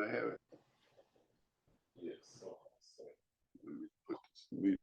I have it? Yes. Let me put this mute.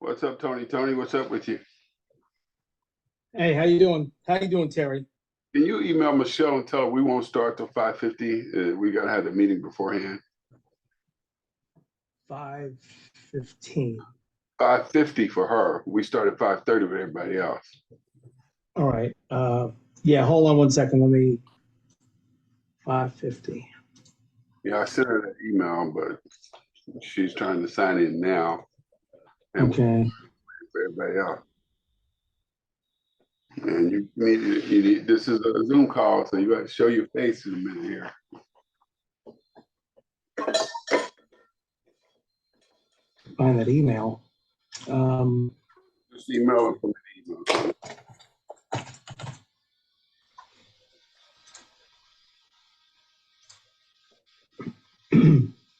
What's up, Tony? Tony, what's up with you? Hey, how you doing? How you doing, Terry? Can you email Michelle and tell her we won't start till 5:50? We gotta have the meeting beforehand. 5:15. 5:50 for her. We start at 5:30 with everybody else. All right. Yeah, hold on one second. Let me 5:50. Yeah, I sent her that email, but she's trying to sign in now. And Okay. for everybody else. And you need this is a Zoom call, so you got to show your face in a minute here. Find that email. Just email it from the email.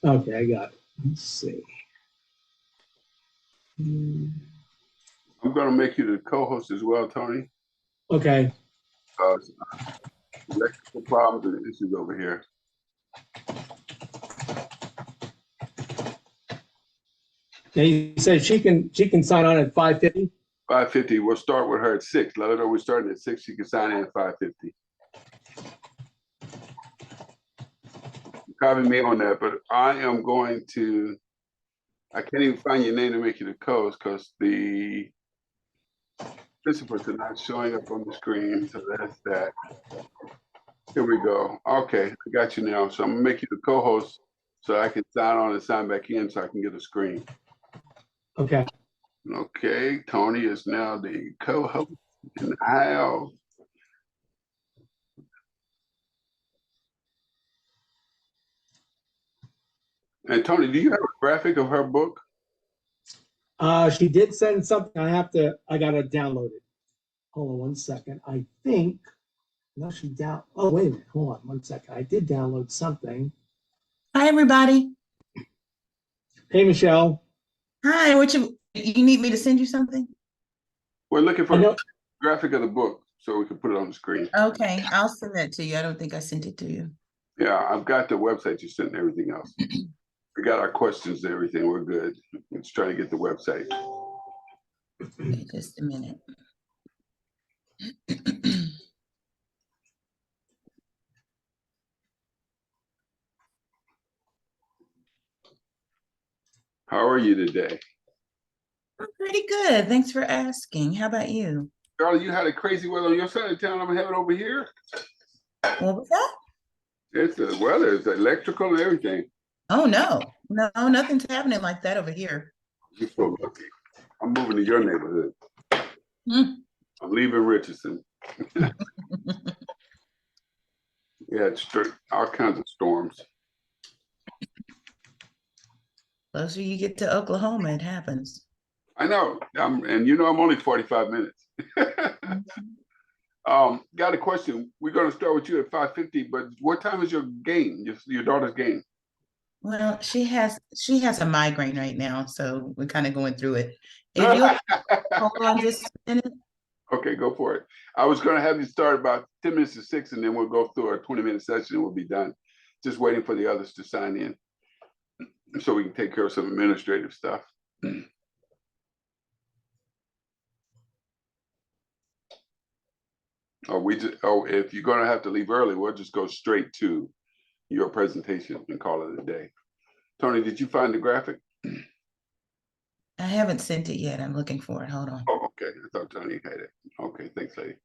Okay, I got it. Let's see. I'm gonna make you the co-host as well, Tony. Okay. Electrical problems and issues over here. Now you said she can sign on at 5:50. 5:50. We'll start with her at 6. Let her know we're starting at 6. She can sign in at 5:50. Copy me on that, but I am going to. I can't even find your name to make you the co-host because the participants are not showing up on the screen. So that's that. Here we go. Okay, I got you now. So I'm gonna make you the co-host so I can sign on and sign back in so I can get a screen. Okay. Okay, Tony is now the co-host in the house. And Tony, do you have a graphic of her book? She did send something. I gotta download it. Hold on one second. I think. No, oh, wait a minute. Hold on one second. I did download something. Hi, everybody. Hey, Michelle. Hi, you need me to send you something? We're looking for a graphic of the book so we can put it on the screen. Okay, I'll send that to you. I don't think I sent it to you. Yeah, I've got the website you sent and everything else. We got our questions and everything. We're good. Let's try to get the website. Okay, just a minute. How are you today? I'm pretty good. Thanks for asking. How about you? Charlie, you had a crazy weather on your side of town. I'm having over here. What was that? It's the weather. It's electrical and everything. Oh, no, nothing's happening like that over here. You're so lucky. I'm moving to your neighborhood. I'm leaving Richardson. Yeah, it's all kinds of storms. Closer you get to Oklahoma, it happens. I know. And you know, I'm only 45 minutes. Got a question. We're going to start with you at 5:50, but what time is your game, your daughter's game? Well, she has a migraine right now, so we're kind of going through it. If you hold on just a minute. Okay, go for it. I was going to have you start about 10 minutes to 6, and then we'll go through our 20-minute session and we'll be done. Just waiting for the others to sign in so we can take care of some administrative stuff. If you're gonna have to leave early, we'll just go straight to your presentation and call it a day. Tony, did you find the graphic? I haven't sent it yet. I'm looking for it. Hold on. Oh, okay. I thought Tony had it. Okay, thanks, lady.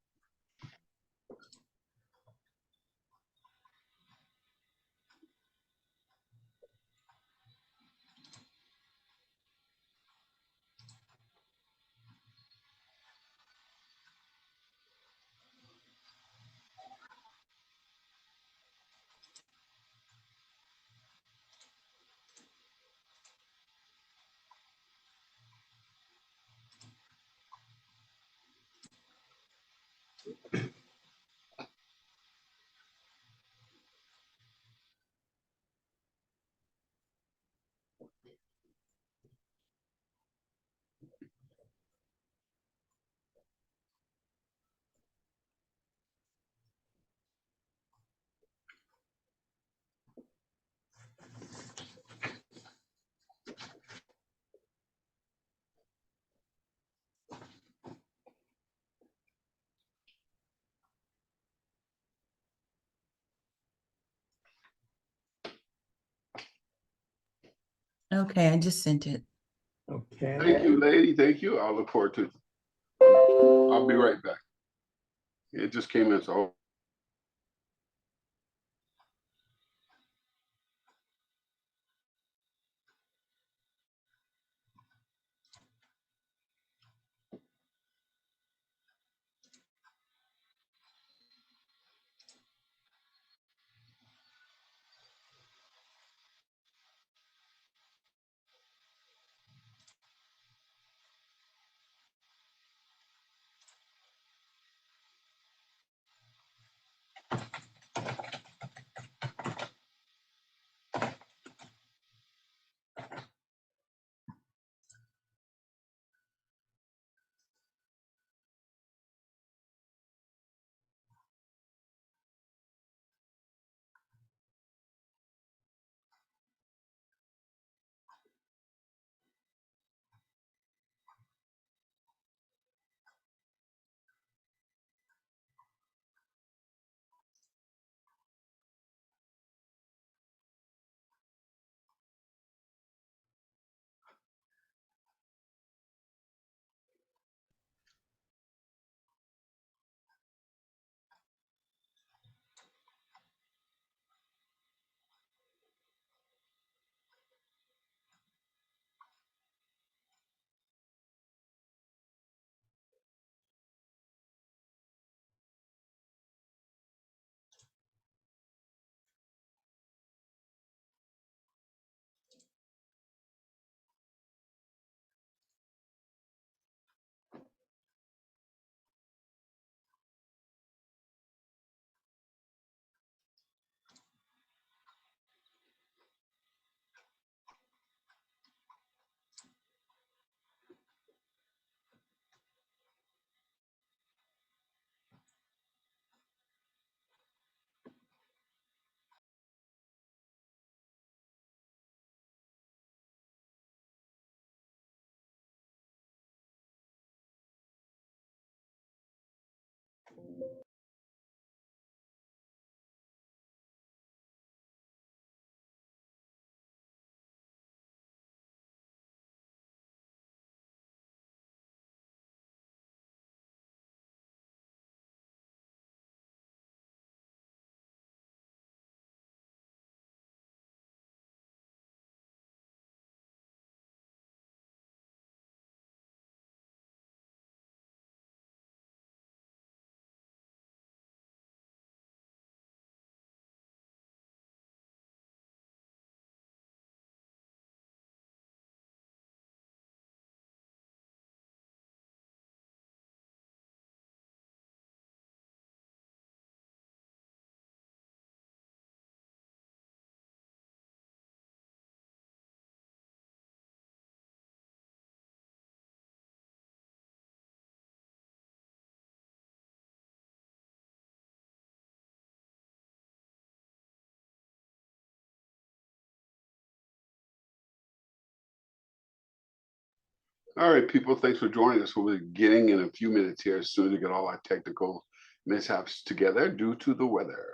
Okay, I just sent it. Okay. Thank you, lady. Thank you. I'll look forward to it. I'll be right back. It just came in, so. All right, people, thanks for joining us. We'll be getting in a few minutes here as soon as we get all our technical mishaps together due to the weather.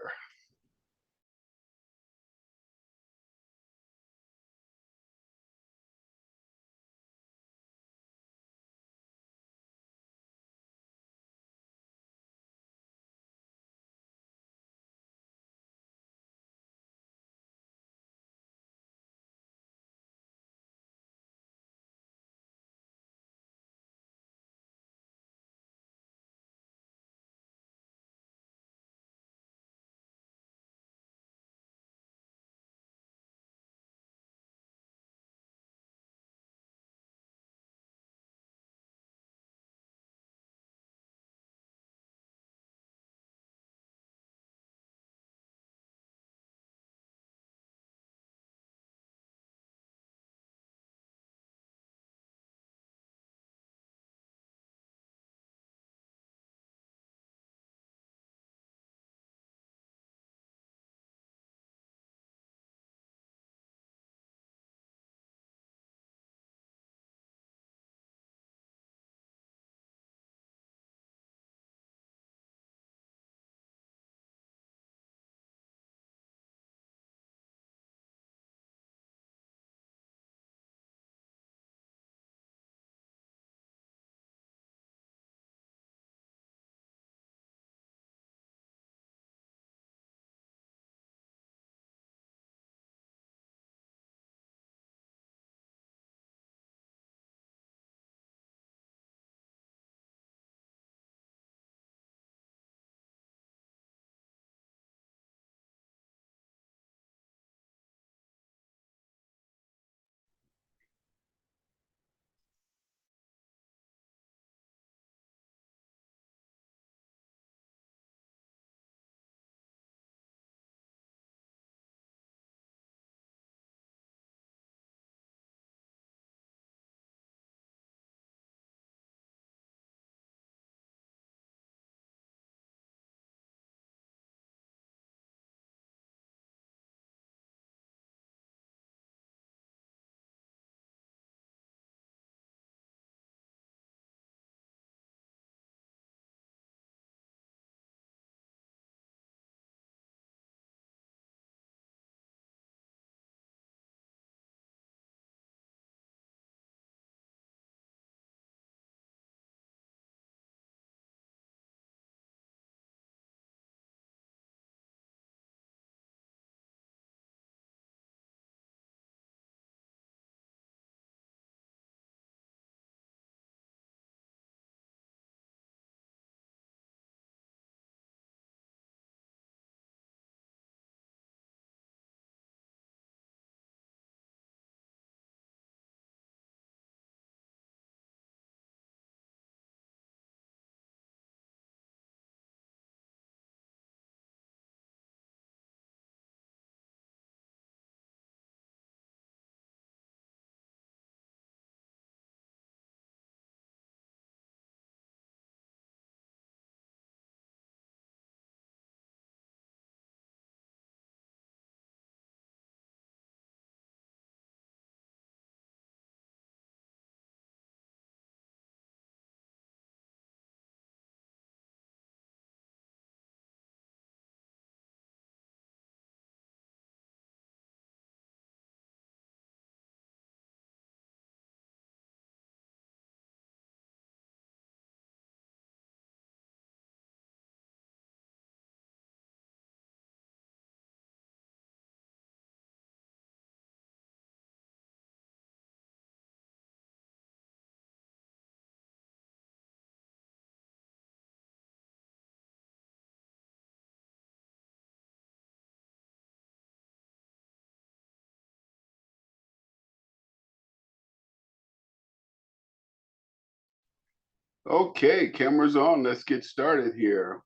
Okay, cameras on. Let's get started here.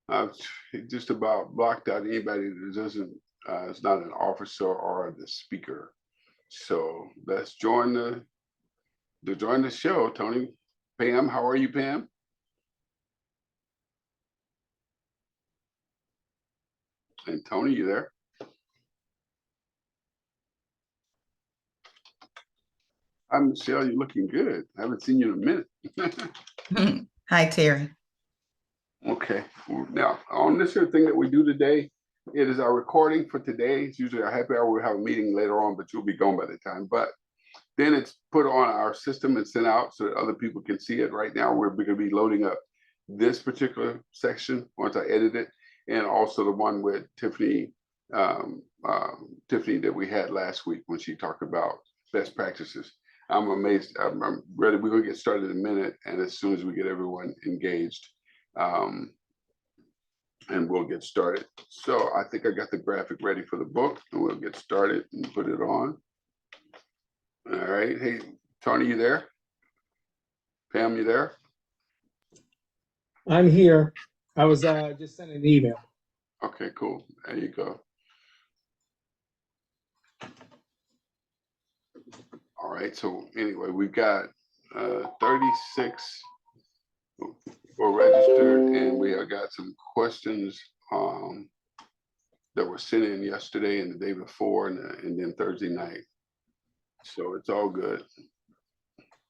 I've just about blocked out anybody that doesn't, is not an officer or the speaker. So let's join the show. Tony, Pam, how are you, Pam? And Tony, you there? Hi, Michelle, you're looking good. I haven't seen you in a minute. Hi, Terry. Okay, now on this here thing that we do today, it is our recording for today. It's usually our happy hour. We'll have a meeting later on, but you'll be gone by the time. But then it's put on our system and sent out so that other people can see it. Right now, we're going to be loading up this particular section once I edit it, and also the one with Tiffany, Tiffany that we had last week when she talked about best practices. I'm amazed. I'm ready. We're going to get started in a minute, and as soon as we get everyone engaged, and we'll get started. So I think I got the graphic ready for the book, and we'll get started and put it on. All right. Hey, Tony, you there? Pam, you there? I'm here. I was just sending an email. Okay, cool. There you go. All right. So anyway, we've got 36 were registered, and we have got some questions that were sent in yesterday and the day before, and then Thursday night. So it's all good.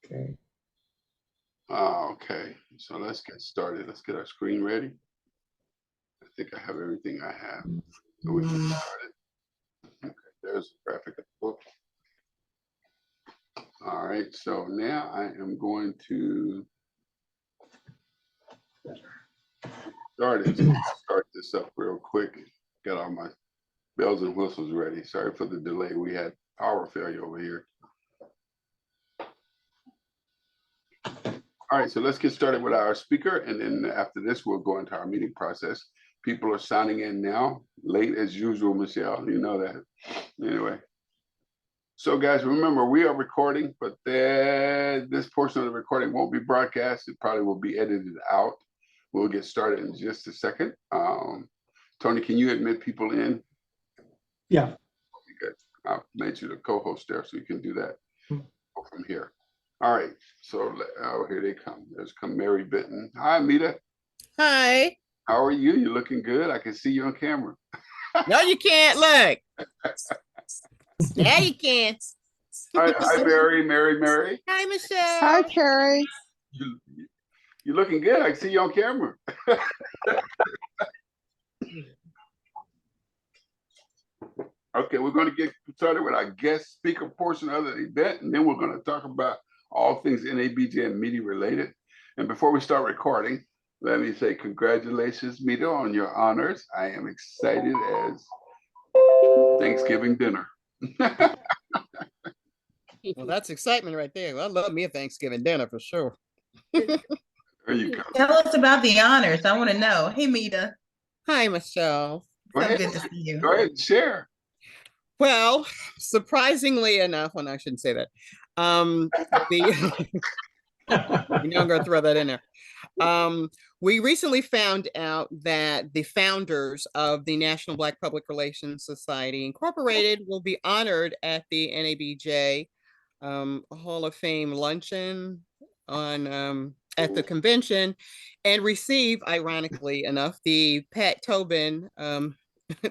Okay. Okay, so let's get started. Let's get our screen ready. I think I have everything I have. So we can start it. Okay, there's the graphic of the book. All right, so now I am going to start this up real quick. Got all my bells and whistles ready. Sorry for the delay. We had power failure over here. All right, so let's get started with our speaker, and then after this, we'll go into our meeting process. People are signing in now, late as usual, Michelle. You know that. Anyway. So guys, remember, we are recording, but this portion of the recording won't be broadcast. It probably will be edited out. We'll get started in just a second. Tony, can you admit people in? Yeah. Good. I made you the co-host there, so you can do that from here. All right, so here they come. There's Mary Bitten. Hi, Mita. Hi. How are you? You're looking good. I can see you on camera. No, you can't look. Yeah, you can. Hi, Mary. Hi, Michelle. Hi, Carrie. You're looking good. I can see you on camera. Okay, we're going to get started with our guest speaker portion of the event, and then we're going to talk about all things NABJ and media related. And before we start recording, let me say congratulations, Mita, on your honors. I am excited as Thanksgiving dinner. Well, that's excitement right there. I love me a Thanksgiving dinner for sure. There you go. Tell us about the honors. I want to know. Hey, Mita. Hi, Michelle. Go So ahead. good to see you. Go ahead and share. Well, surprisingly enough, well, I shouldn't say that. I'm going to throw that in there. We recently found out that the founders of the National Black Public Relations Society Incorporated will be honored at the NABJ Hall of Fame luncheon on at the convention, and receive, ironically enough, the Pat Tobin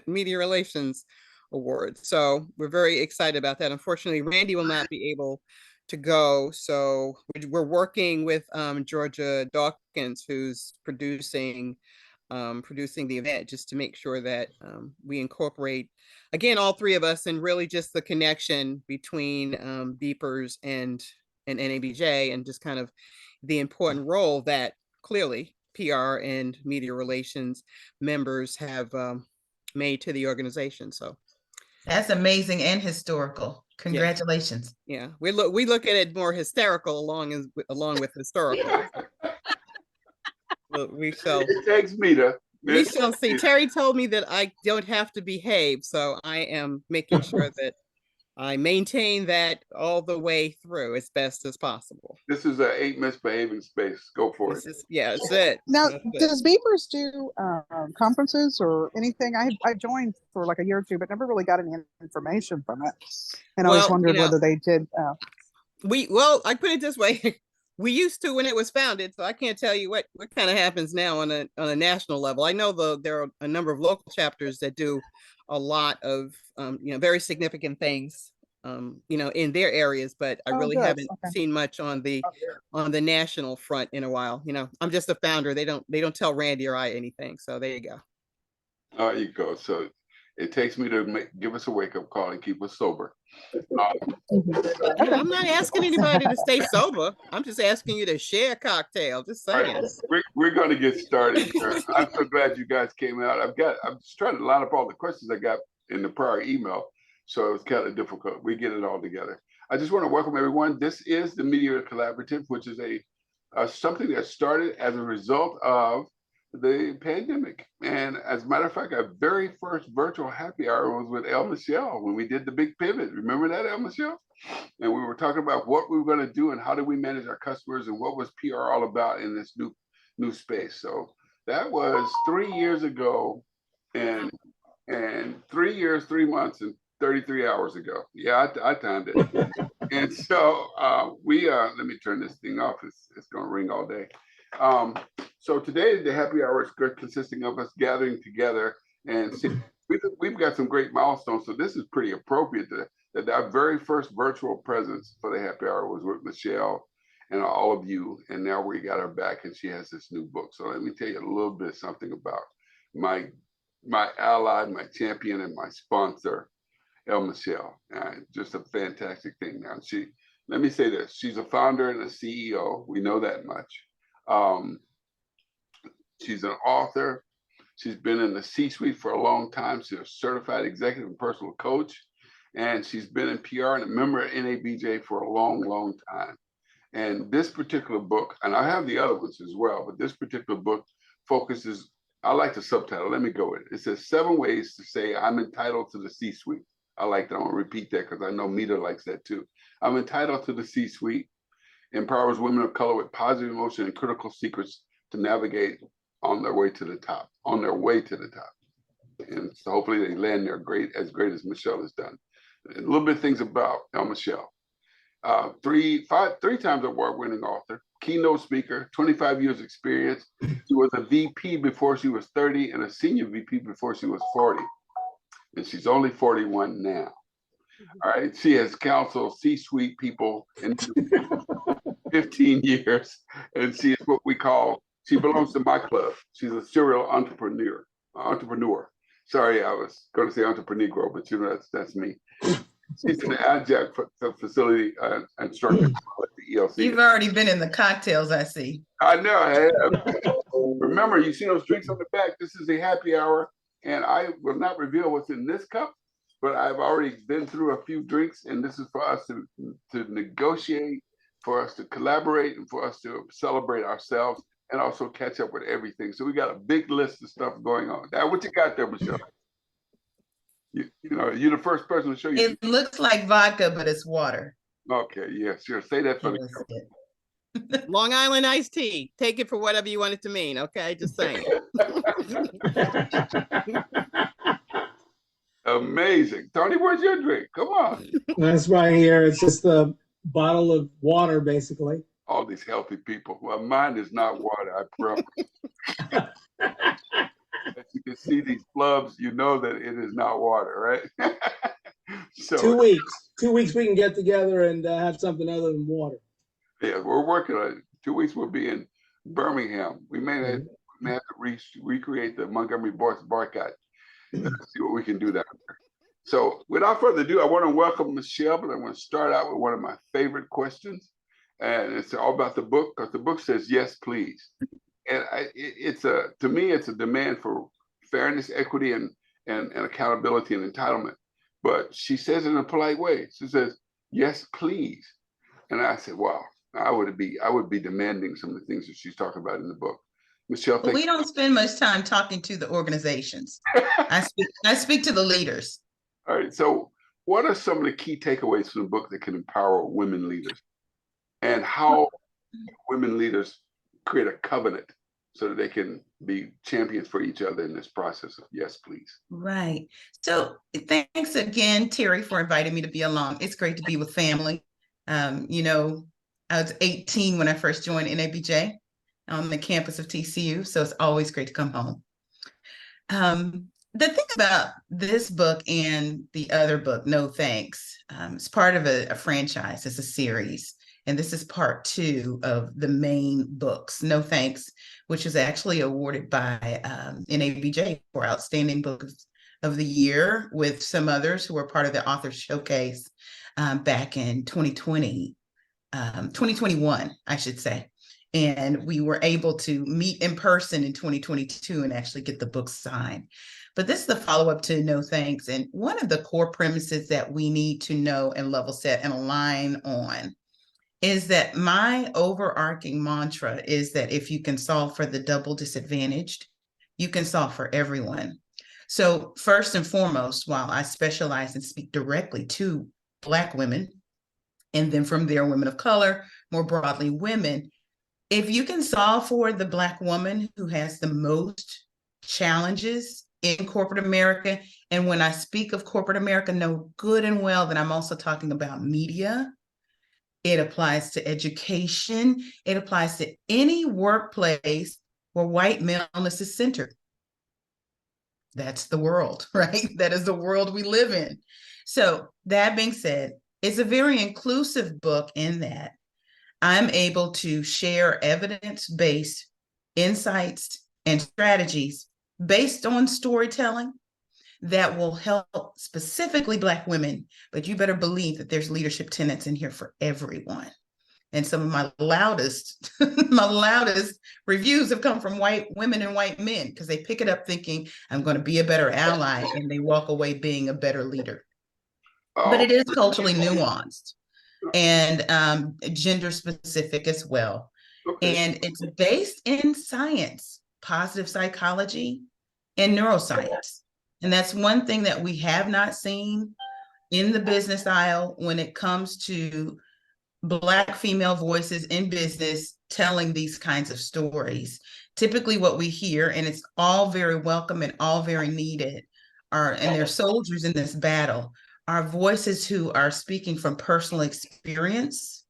Media Relations Award. So we're very excited about that. Unfortunately, Randy will not be able to go. So we're working with Georgia Dawkins, who's producing the event, just to make sure that we incorporate, again, all three of us, and really just the connection between Beepers and NABJ, and just kind of the important role that clearly PR and media relations members have made to the organization. So that's amazing and historical. Congratulations. Yeah, we look at it more hysterical along with historical. Well, we shall. It takes Mita. We shall see. Terry told me that I don't have to behave, so I am making sure that I maintain that all the way through as best as possible. This is an 8 misbehaving space. Go for it. Yeah, that's it. Now, That's it. does Beepers do conferences or anything? I joined for like a year or two, but never really got any information from it. And I always wondered whether they did. I put it this way. We used to when it was founded, so I can't tell you what kind of happens now on a national level. I know there are a number of local chapters that do a lot of very significant things in their areas, but I Oh, really good. haven't Okay. seen much on the national front in a while. I'm just a founder. They don't tell Randy or I anything. So there you go. There you go. So it takes me to give us a wake up call and keep us sober. I'm not asking anybody to stay sober. I'm just asking you to share a cocktail. Just saying. All right, we're going to get started here. I'm so glad you guys came out. I'm just trying to line up all the questions I got in the prior email, so it was kind of difficult. We get it all together. I just want to welcome everyone. This is the Media Collaborative, which is something that started as a result of the pandemic. And as a matter of fact, our very first virtual happy hour was with El Michelle when we did the big pivot. Remember that, El Michelle? And we were talking about what we were going to do and how do we manage our customers and what was PR all about in this new space. So that was 3 years ago, and 3 years, 3 months, and 33 hours ago. Yeah, I timed it. And so let me turn this thing off. It's going to ring all day. So today the happy hour is consisting of us gathering together and we've got some great milestones. So this is pretty appropriate that our very first virtual presence for the happy hour was with Michelle and all of you. And now we got her back and she has this new book. So let me tell you a little bit something about my ally, my champion, and my sponsor, El Michelle. Just a fantastic thing. Now, let me say this, she's a founder and a CEO. We know that much. She's an author. She's been in the C-suite for a long time. She's a certified executive and personal coach. And she's been in PR and a member of NABJ for a long, long time. And this particular book, and I have the other ones as well, but this particular book focuses, I like the subtitle, let me go with it. It says 7 ways to say I'm entitled to the C-suite. I like that. I want to repeat that because I know Mita likes that too. I'm entitled to the C-suite, empowers women of color with positive emotion and critical secrets to navigate on their way to the top, And so hopefully they land there as great as Michelle has done. A little bit of things about El Michelle. 3 times award-winning author, keynote speaker, 25 years experience. She was a VP before she was 30 and a senior VP before she was 40. And she's only 41 now. All right. She has counseled C-suite people in 15 years. And she is what she belongs to my club. She's a serial entrepreneur. Sorry, I was going to say entrepreneur, but that's me. She's an adjunct facility instructor at the ELC. You've already been in the cocktails, I see. I know I have. Remember, you see those drinks on the back? This is a happy hour, and I will not reveal what's in this cup, but I've already been through a few drinks, and this is for us to negotiate, for us to collaborate, and for us to celebrate ourselves, and also catch up with everything. So we got a big list of stuff going on. Now, what you got there, Michelle? You're the first person to show you. It looks like vodka, but it's water. Okay, yeah, sure. Say that for the Long Island iced tea. Take it for whatever you want it to mean. Okay, just saying. Amazing. Tony, where's your drink? Come on. That's right here. It's just a bottle of water, basically. All these healthy people. Well, mine is not water, I promise. As you can see these flubs, you know that it is not water, right? So 2 weeks. 2 weeks we can get together and have something other than water. yeah, we're working on it. 2 weeks we'll be in Birmingham. We may have to recreate the Montgomery Boys boycott. See what we can do down there. So without further ado, I want to welcome Michelle, but I want to start out with one of my favorite questions. And it's all about the book, because the book says, yes, please. And to me, it's a demand for fairness, equity, and accountability and entitlement. But she says it in a polite way. She says, yes, please. And I said, wow, I would be demanding some of the things that she's talking about in the book. Michelle, Well, we don't spend much time talking to the organizations. I speak to the leaders. All right. So what are some of the key takeaways from the book that can empower women leaders? And how women leaders create a covenant so that they can be champions for each other in this process of yes, please. Right. So thanks again, Terry, for inviting me to be along. It's great to be with family. I was 18 when I first joined NABJ on the campus of TCU. So it's always great to come home. The thing about this book and the other book, No Thanks, it's part of a franchise. It's a series. And this is part 2 of the main books, No Thanks, which is actually awarded by NABJ for Outstanding Book of the Year, with some others who were part of the Author Showcase back in 2021, I should say. And we were able to meet in person in 2022 and actually get the book signed. But this is the follow-up to No Thanks. And one of the core premises that we need to know and level set and align on is that my overarching mantra is that if you can solve for the double disadvantaged, you can solve for everyone. So first and foremost, while I specialize and speak directly to Black women, and then from there, women of color, more broadly, women, if you can solve for the Black woman who has the most challenges in corporate America, and when I speak of corporate America, know good and well that I'm also talking about media. It applies to education. It applies to any workplace where white maleness is centered. That's the world, right? That is the world we live in. So that being said, it's a very inclusive book in that I'm able to share evidence-based insights and strategies based on storytelling that will help specifically Black women, but you better believe that there's leadership tenets in here for everyone. And some of my loudest, my loudest reviews have come from white women and white men, because they pick it up thinking, I'm going to be a better ally, and they walk away being a better leader. But it is culturally nuanced and gender specific as well. Okay. And it's based in science, positive psychology, and neuroscience. And that's one thing that we have not seen in the business aisle when it comes to Black female voices in business telling these kinds of stories. Typically what we hear, and it's all very welcome and all very needed, and they're soldiers in this battle, are voices who are speaking from personal experience,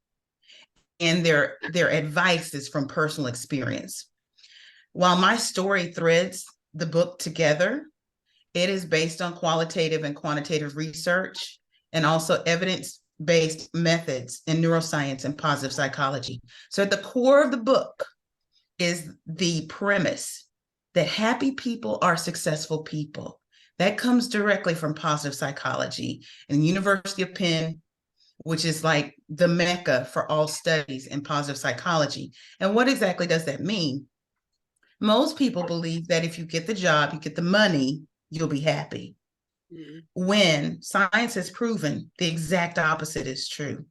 and their advice is from personal experience. While my story threads the book together, it is based on qualitative and quantitative research, and also evidence-based methods in neuroscience and positive psychology. So at the core of the book is the premise that happy people are successful people. That comes directly from positive psychology and University of Penn, which is like the mecca for all studies in positive psychology. And what exactly does that mean? Most people believe that if you get the job, you get the money, you'll be happy. When science has proven the exact opposite is true.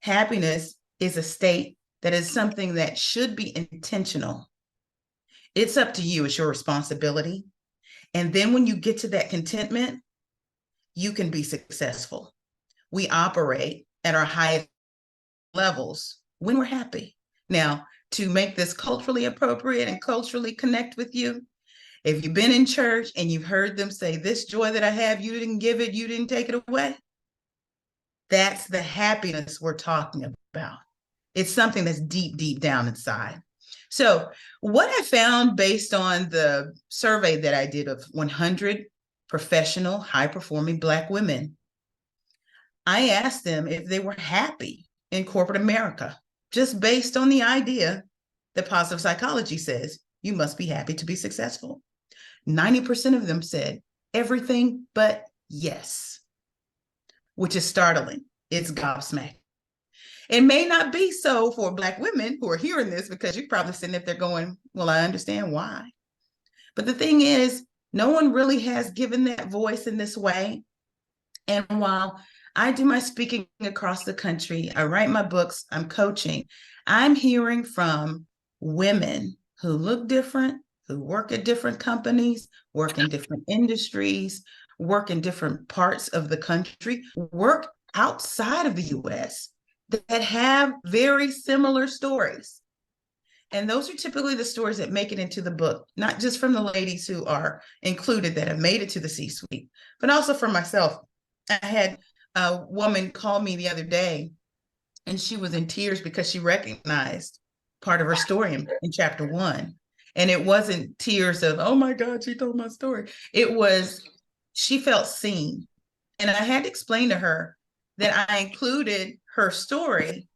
Happiness is a state that is something that should be intentional. It's up to you, it's your responsibility. And then when you get to that contentment, you can be successful. We operate at our highest levels when we're happy. Now, to make this culturally appropriate and culturally connect with you, if you've been in church and you've heard them say, this joy that I have, you didn't give it, you didn't take it away. That's the happiness we're talking about. It's something that's deep, deep down inside. So what I found based on the survey that I did of 100 professional, high-performing Black women, I asked them if they were happy in corporate America, just based on the idea that positive psychology says you must be happy to be successful. 90% of them said everything but yes, which is startling. It's gobsmacked. It may not be so for Black women who are hearing this, because you're probably sitting up there going, well, I understand why. But the thing is, no one really has given that voice in this way. And while I do my speaking across the country, I write my books, I'm coaching, I'm hearing from women who look different, who work at different companies, work in different industries, work in different parts of the country, work outside of the US, that have very similar stories. And those are typically the stories that make it into the book, not just from the ladies who are included that have made it to the C-suite, but also for myself. I had a woman call me the other day, and she was in tears because she recognized part of her story in chapter 1. And it wasn't tears of, oh my God, she told my story. It was, she felt seen. And I had to explain to her that I included her story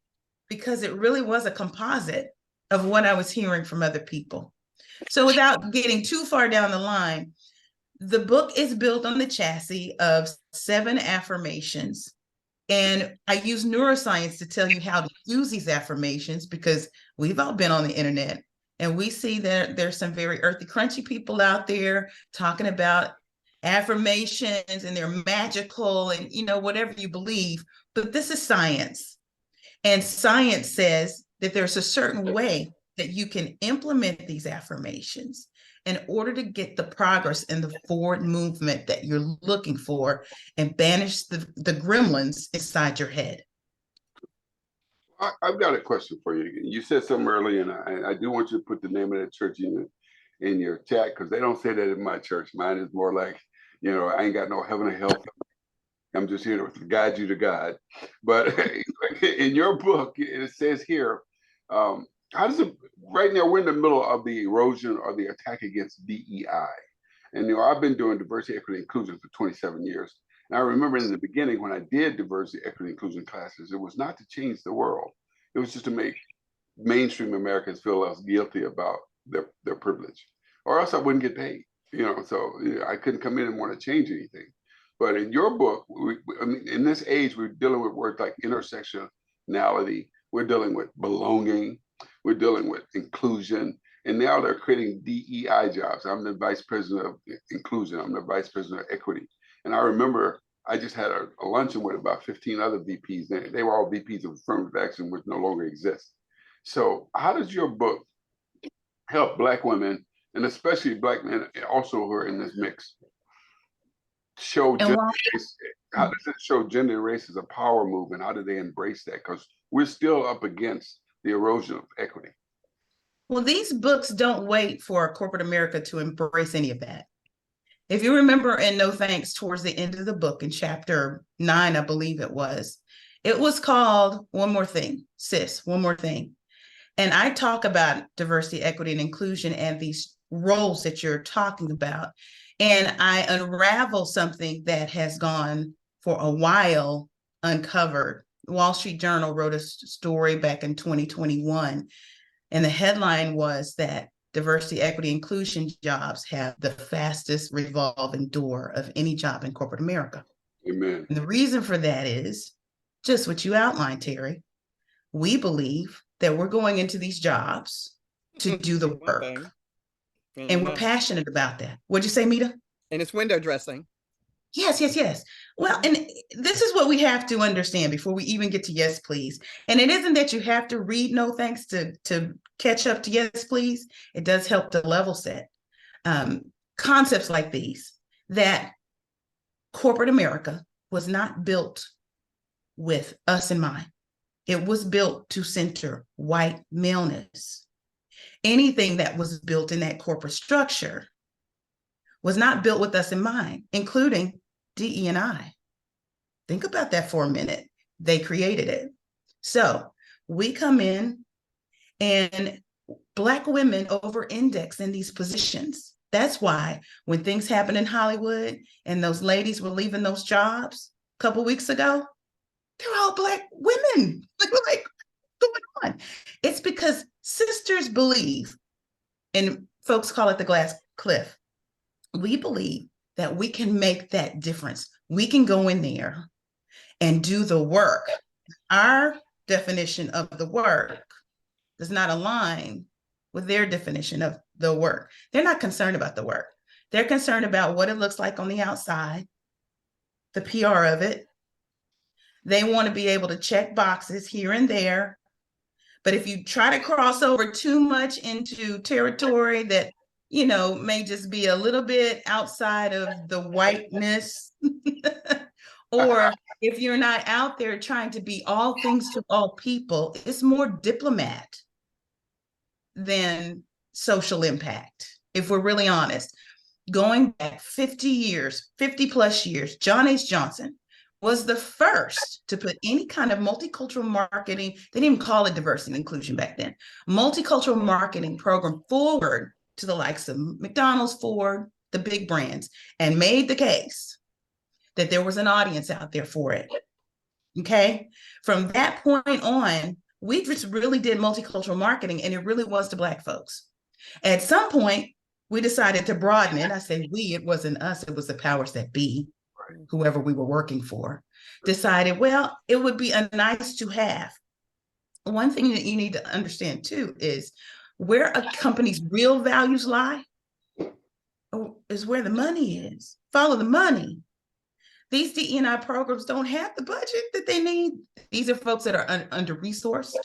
because it really was a composite of what I was hearing from other people. So without getting too far down the line, the book is built on the chassis of 7 affirmations. And I use neuroscience to tell you how to use these affirmations, because we've all been on the internet and we see that there's some very earthy, crunchy people out there talking about affirmations and they're magical and, you know, whatever you believe. But this is science. And science says that there's a certain way that you can implement these affirmations in order to get the progress and the forward movement that you're looking for and banish the gremlins inside your head. I've got a question for you. You said something earlier, and I do want you to put the name of the church in your chat, because they don't say that in my church. Mine is more like, you know, I ain't got no heaven or hell. I'm just here to guide you to God. But in your book, it says here, how does it, right now we're in the middle of the erosion or the attack against DEI. And, you know, I've been doing diversity, equity, inclusion for 27 years. And I remember in the beginning when I did diversity, equity, inclusion classes, it was not to change the world. It was just to make mainstream Americans feel less guilty about their privilege, or else I wouldn't get paid, you know, so you know, I couldn't come in and want to change anything. But in your book, I mean, in this age, we're dealing with words like intersectionality, we're dealing with belonging, we're dealing with inclusion, and now they're creating DEI jobs. I'm the vice president of inclusion, I'm the vice president of equity. And I remember I just had a luncheon with about 15 other VPs. They were all VPs of affirmative action, which no longer exist. So how does your book help Black women, and especially Black men also who are in this mix, show gender race? How does it show gender race as a power move, and how do they embrace that? Because we're still up against the erosion of equity. Well, these books don't wait for corporate America to embrace any of that. If you remember in No Thanks, towards the end of the book, in chapter 9, I believe it was called One More Thing, Sis, One More Thing. And I talk about diversity, equity, and inclusion and these roles that you're talking about. And I unravel something that has gone for a while uncovered. Wall Street Journal wrote a story back in 2021. And the headline was that diversity, equity, inclusion jobs have the fastest revolving door of any job in corporate America. Amen. And the reason for that is just what you outlined, Terry. We believe that we're going into these jobs to do the work. And we're passionate about that. What'd you say, Mita? And it's window dressing. Yes, yes, yes. Well, and this is what we have to understand before we even get to yes, please. And it isn't that you have to read No Thanks to catch up to yes, please. It does help to level set concepts like these, that corporate America was not built with us in mind. It was built to center white maleness. Anything that was built in that corporate structure was not built with us in mind, including DE&I. Think about that for a minute. They created it. So we come in and Black women over-index in these positions. That's why when things happen in Hollywood and those ladies were leaving those jobs a couple of weeks ago, they're all Black women. Like, what's going on? It's because sisters believe, and folks call it the glass cliff. We believe that we can make that difference. We can go in there and do the work. Our definition of the work does not align with their definition of the work. They're not concerned about the work. They're concerned about what it looks like on the outside, the PR of it. They want to be able to check boxes here and there. But if you try to cross over too much into territory that, you know, may just be a little bit outside of the whiteness, or if you're not out there trying to be all things to all people, it's more diplomat than social impact. If we're really honest, going back 50 years, 50 plus years, John H. Johnson was the first to put any kind of multicultural marketing, they didn't even call it diversity and inclusion back then, multicultural marketing program forward to the likes of McDonald's, Ford, the big brands, and made the case that there was an audience out there for it. Okay. From that point on, we just really did multicultural marketing, and it really was to Black folks. At some point, we decided to broaden it. I say we, it wasn't us, it was the powers that be, whoever we were working for, decided, well, it would be a nice to have. One thing that you need to understand too is where a company's real values lie is where the money is. Follow the money. These DE&I programs don't have the budget that they need. These are folks that are under-resourced.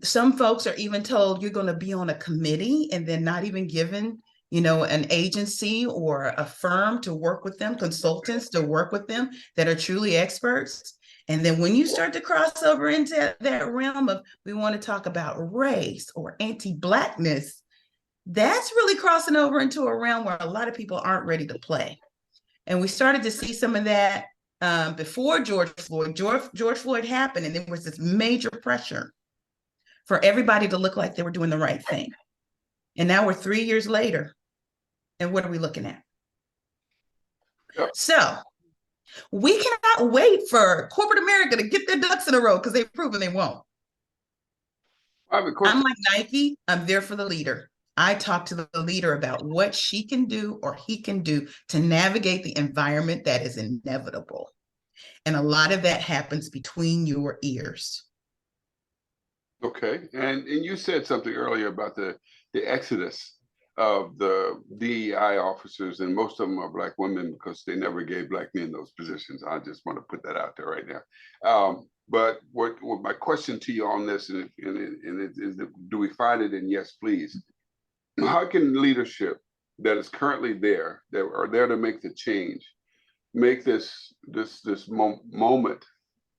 Some folks are even told you're going to be on a committee and then not even given, you know, an agency or a firm to work with them, consultants to work with them that are truly experts. And then when you start to cross over into that realm of, we want to talk about race or anti-Blackness, that's really crossing over into a realm where a lot of people aren't ready to play. And we started to see some of that before George Floyd. George Floyd happened, and there was this major pressure for everybody to look like they were doing the right thing. And now we're 3 years later, and what are we looking at? Yep. So we cannot wait for corporate America to get their ducks in a row because they've proven they won't. I'm like Nike, I'm there for the leader. I talk to the leader about what she can do or he can do to navigate the environment that is inevitable. And a lot of that happens between your ears. Okay. And you said something earlier about the exodus of the DEI officers, and most of them are Black women because they never gave Black men those positions. I just want to put that out there right now. But what my question to you on this, is do we find it in Yes, Please? How can leadership that is currently there, that are there to make the change, make this moment,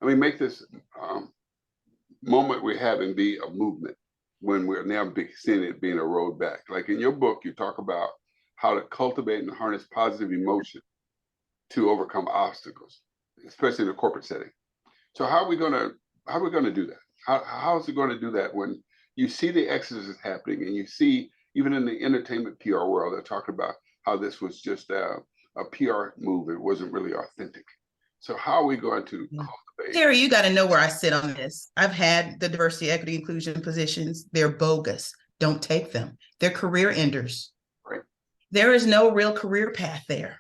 make this moment we're having be a movement when we're now seeing it being a road back? Like in your book, you talk about how to cultivate and harness positive emotion to overcome obstacles, especially in a corporate setting. So how are we going to do that? How is it going to do that when you see the exodus happening and you see, even in the entertainment PR world, they're talking about how this was just a PR move. It wasn't really authentic. So how are we going to cultivate? Terry, you got to know where I sit on this. I've had the diversity, equity, inclusion positions. They're bogus. Don't take them. They're career enders. Right. There is no real career path there.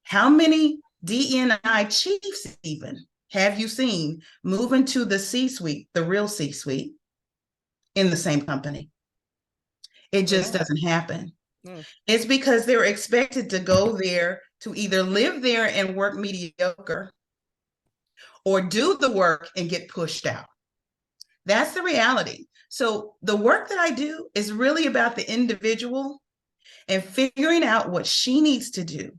How many DE&I chiefs even have you seen move into the C-suite, the real C-suite, in the same company? It just doesn't happen. It's because they're expected to go there to either live there and work mediocre or do the work and get pushed out. That's the reality. So the work that I do is really about the individual and figuring out what she needs to do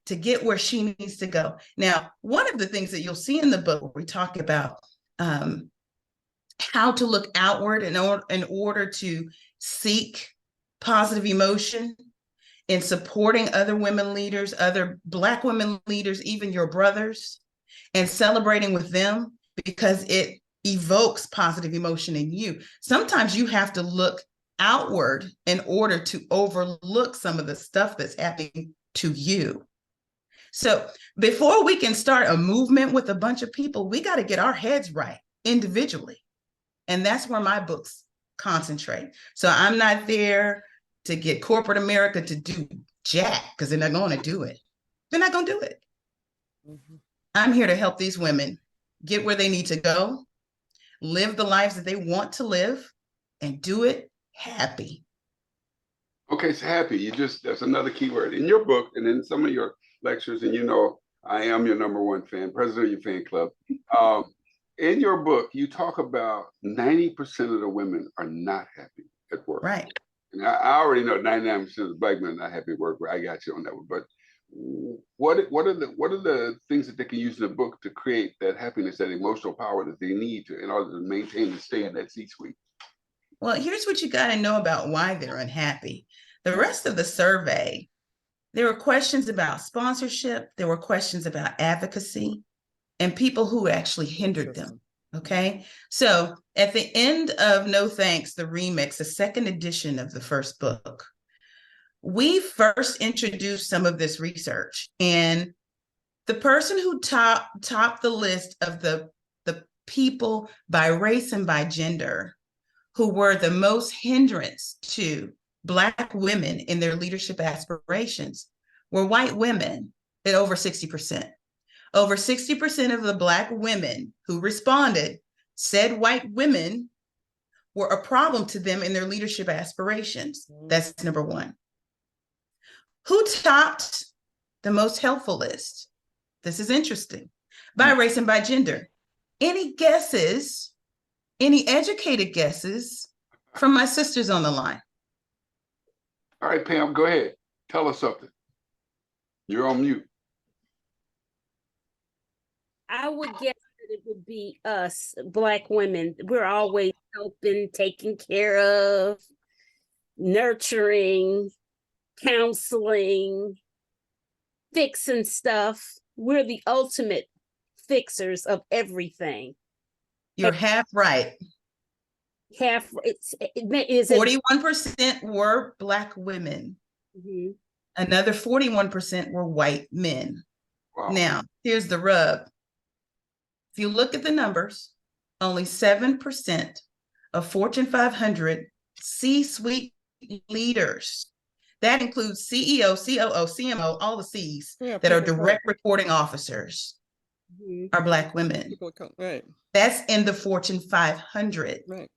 to get where she needs to go. Now, one of the things that you'll see in the book, we talk about how to look outward in order to seek positive emotion in supporting other women leaders, other Black women leaders, even your brothers, and celebrating with them because it evokes positive emotion in you. Sometimes you have to look outward in order to overlook some of the stuff that's happening to you. So before we can start a movement with a bunch of people, we got to get our heads right individually. And that's where my books concentrate. So I'm not there to get corporate America to do jack because they're not going to do it. They're not going to do it. I'm here to help these women get where they need to go, live the lives that they want to live, and do it happy. Okay, so happy. That's another key word in your book and in some of your lectures. And I am your #1 fan, president of your fan club. In your book, you talk about 90% of the women are not happy at work. Right. And I already know 99% of the Black men are not happy at work. I got you on that one. But what are the things that they can use in the book to create that happiness, that emotional power that they need in order to maintain and stay in that C-suite? Well, here's what you got to know about why they're unhappy. The rest of the survey, there were questions about sponsorship, there were questions about advocacy, and people who actually hindered them. Okay, so at the end of No Thanks, the remix, the second edition of the first book, we first introduced some of this research, and the person who topped the list of the people by race and by gender who were the most hindrance to Black women in their leadership aspirations were white women at over 60%. Over 60% of the Black women who responded said white women were a problem to them in their leadership aspirations. That's number one. Who topped the most helpful list? This is interesting. By race and by gender. Any guesses, any educated guesses from my sisters on the line? All right, Pam, go ahead. Tell us something. You're on mute. I would guess that it would be us, Black women. We're always helping, taking care of, nurturing, counseling, fixing stuff. We're the ultimate fixers of everything. You're half right. Is it 41% were Black women. Mhm. Another 41% were white men. Wow. Now, here's the rub. If you look at the numbers, only 7% of Fortune 500 C-suite leaders, that includes CEO, COO, CMO, all the C's that are direct reporting officers, are Black women. Right. That's in the Fortune 500. Right.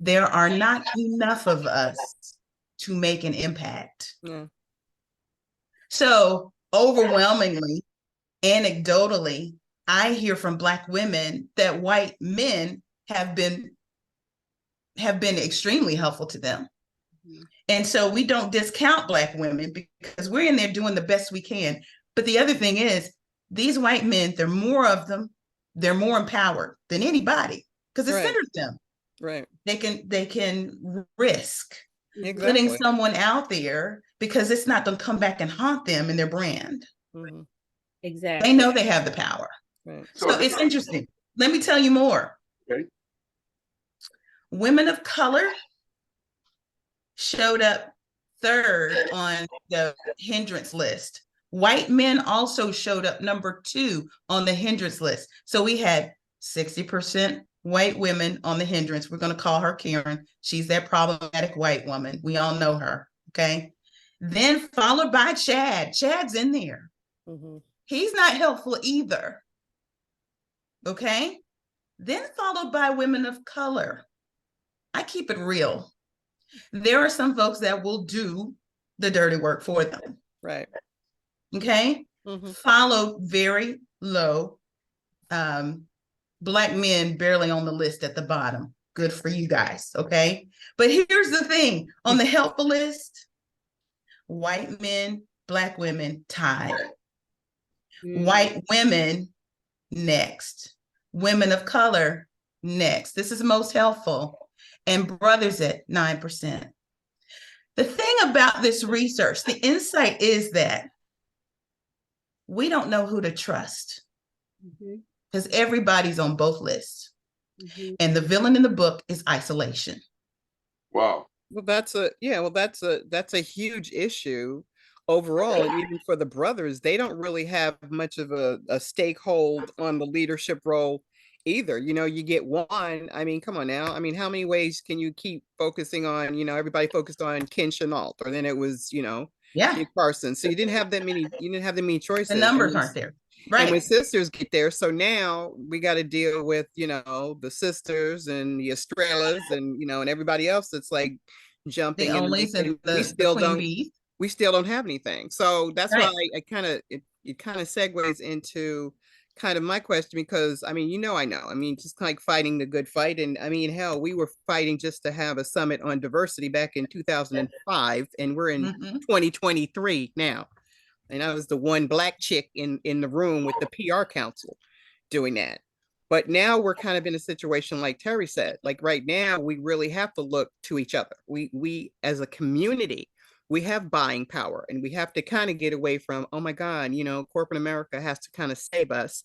There are not enough of us to make an impact. Yeah. So overwhelmingly, anecdotally, I hear from Black women that white men have been extremely helpful to them. And so we don't discount Black women because we're in there doing the best we can. But the other thing is, these white men, there are more of them, they're more empowered than anybody because it Right. centers them. Right. They can risk Exactly. putting someone out there because it's not going to come back and haunt them in their brand. Mhm. Exactly. They know they have the power. Right. So it's interesting. Let me tell you more. Okay. Women of color showed up third on the hindrance list. White men also showed up number 2 on the hindrance list. So we had 60% white women on the hindrance. We're going to call her Karen. She's that problematic white woman. We all know her. Okay. Then followed by Chad. Chad's in there. Mhm. He's not helpful either. Okay. Then followed by women of color. I keep it real. There are some folks that will do the dirty work for them. Right. Okay. Mhm. Followed very low. Black men barely on the list at the bottom. Good for you guys. Okay. But here's the thing, on the helpful list, white men, Black women tied. White women next. Women of color next. This is most helpful. And brothers at 9%. The thing about this research, the insight is that we don't know who to trust because everybody's on both lists. And the villain in the book is isolation. Wow. Well, that's a huge issue overall. And even for the brothers, they don't really have much of a stakehold on the leadership role either. You know, you get one. I mean, come on now. I mean, how many ways can you keep focusing on, everybody focused on Ken Chenault, or then it was, Kid Carson. So you didn't have that many choices. The numbers aren't there. Right. And when sisters get there, so now we got to deal with, the sisters and the Estrellas and, and everybody else that's like jumping. The onlys and we still don't have anything. So that's why I kind of, it kind of segues into kind of my question, because I know. I mean, just like fighting the good fight. And I mean, hell, we were fighting just to have a summit on diversity back in 2005, and we're in 2023 now. And I was the one Black chick in the room with the PR council doing that. But now we're kind of in a situation like Terry said, like right now, we really have to look to each other. We as a community, we have buying power, and we have to kind of get away from, oh my God, corporate America has to kind of save us.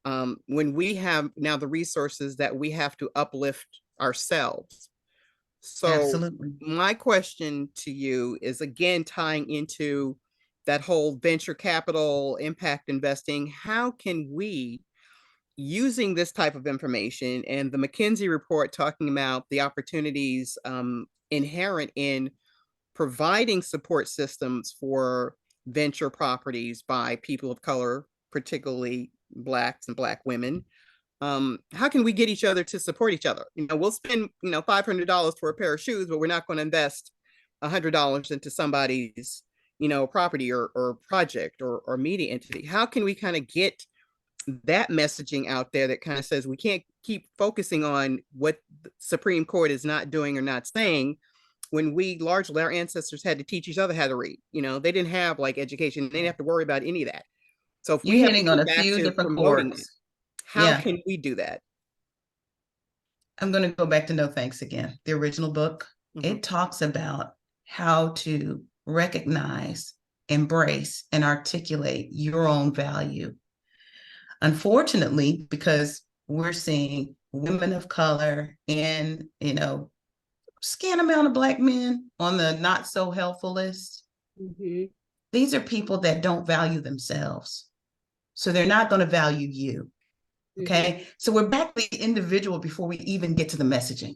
when we have now the resources that we have to uplift ourselves. So Absolutely. my question to you is, again, tying into that whole venture capital impact investing, how can we, using this type of information and the McKinsey report talking about the opportunities inherent in providing support systems for venture properties by people of color, particularly Blacks and Black women, how can we get each other to support each other? We'll spend, $500 for a pair of shoes, but we're not going to invest $100 into somebody's, property or project or media entity. How can we kind of get that messaging out there that kind of says we can't keep focusing on what the Supreme Court is not doing or not saying, when we largely, our ancestors had to teach each other how to read. They didn't have like education. They didn't have to worry about any of that. So if we You're have to hitting on go a back few to different promoting chords. it, how Yeah. can we do that? I'm going to go back to No Thanks again. The original book, Mhm. it talks about how to recognize, embrace, and articulate your own value. Unfortunately, because we're seeing women of color and, scant amount of Black men on the not so helpful list, these are people that don't value themselves. So they're not going to value you. Okay. So we're back to the individual before we even get to the messaging.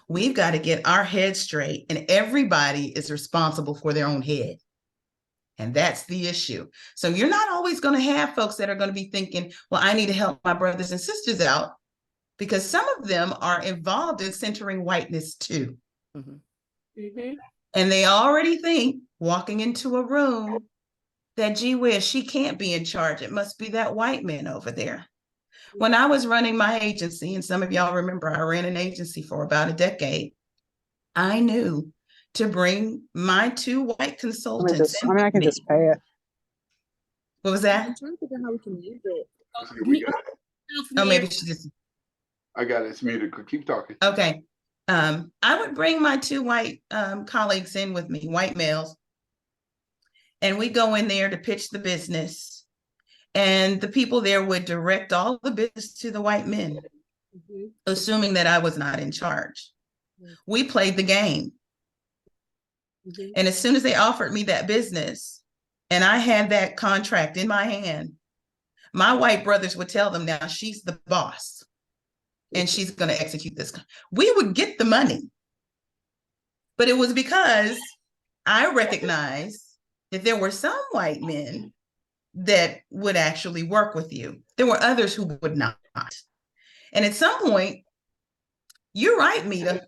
We've got to get our head straight, and everybody is responsible for their own head. And that's the issue. So you're not always going to have folks that are going to be thinking, well, I need to help my brothers and sisters out, because some of them are involved in centering whiteness too. And they already think, walking into a room, that gee whiz, she can't be in charge. It must be that white man over there. When I was running my agency, and some of y'all remember I ran an agency for about a decade, I knew to bring my 2 white consultants. I can just pay it. What was that? I'm trying to figure out how we can use it. We got it. Oh, maybe she just. I got it. It's muted. Keep talking. Okay. I would bring my 2 white colleagues in with me, white males, and we go in there to pitch the business. And the people there would direct all the business to the white men, assuming that I was not in charge. We played the game. And as soon as they offered me that business and I had that contract in my hand, my white brothers would tell them, now she's the boss and she's going to execute this. We would get the money. But it was because I recognized that there were some white men that would actually work with you. There were others who would not. And at some point, you're right, Mita,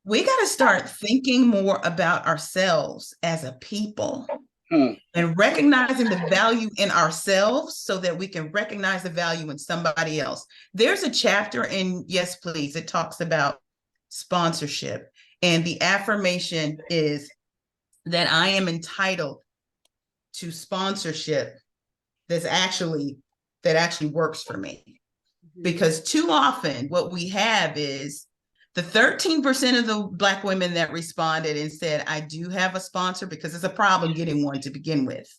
we got to start thinking more about ourselves as a people and recognizing the value in ourselves so that we can recognize the value in somebody else. There's a chapter in Yes, Please. It talks about sponsorship. And the affirmation is that I am entitled to sponsorship that actually works for me. Because too often what we have is the 13% of the Black women that responded and said, I do have a sponsor, because it's a problem getting one to begin with.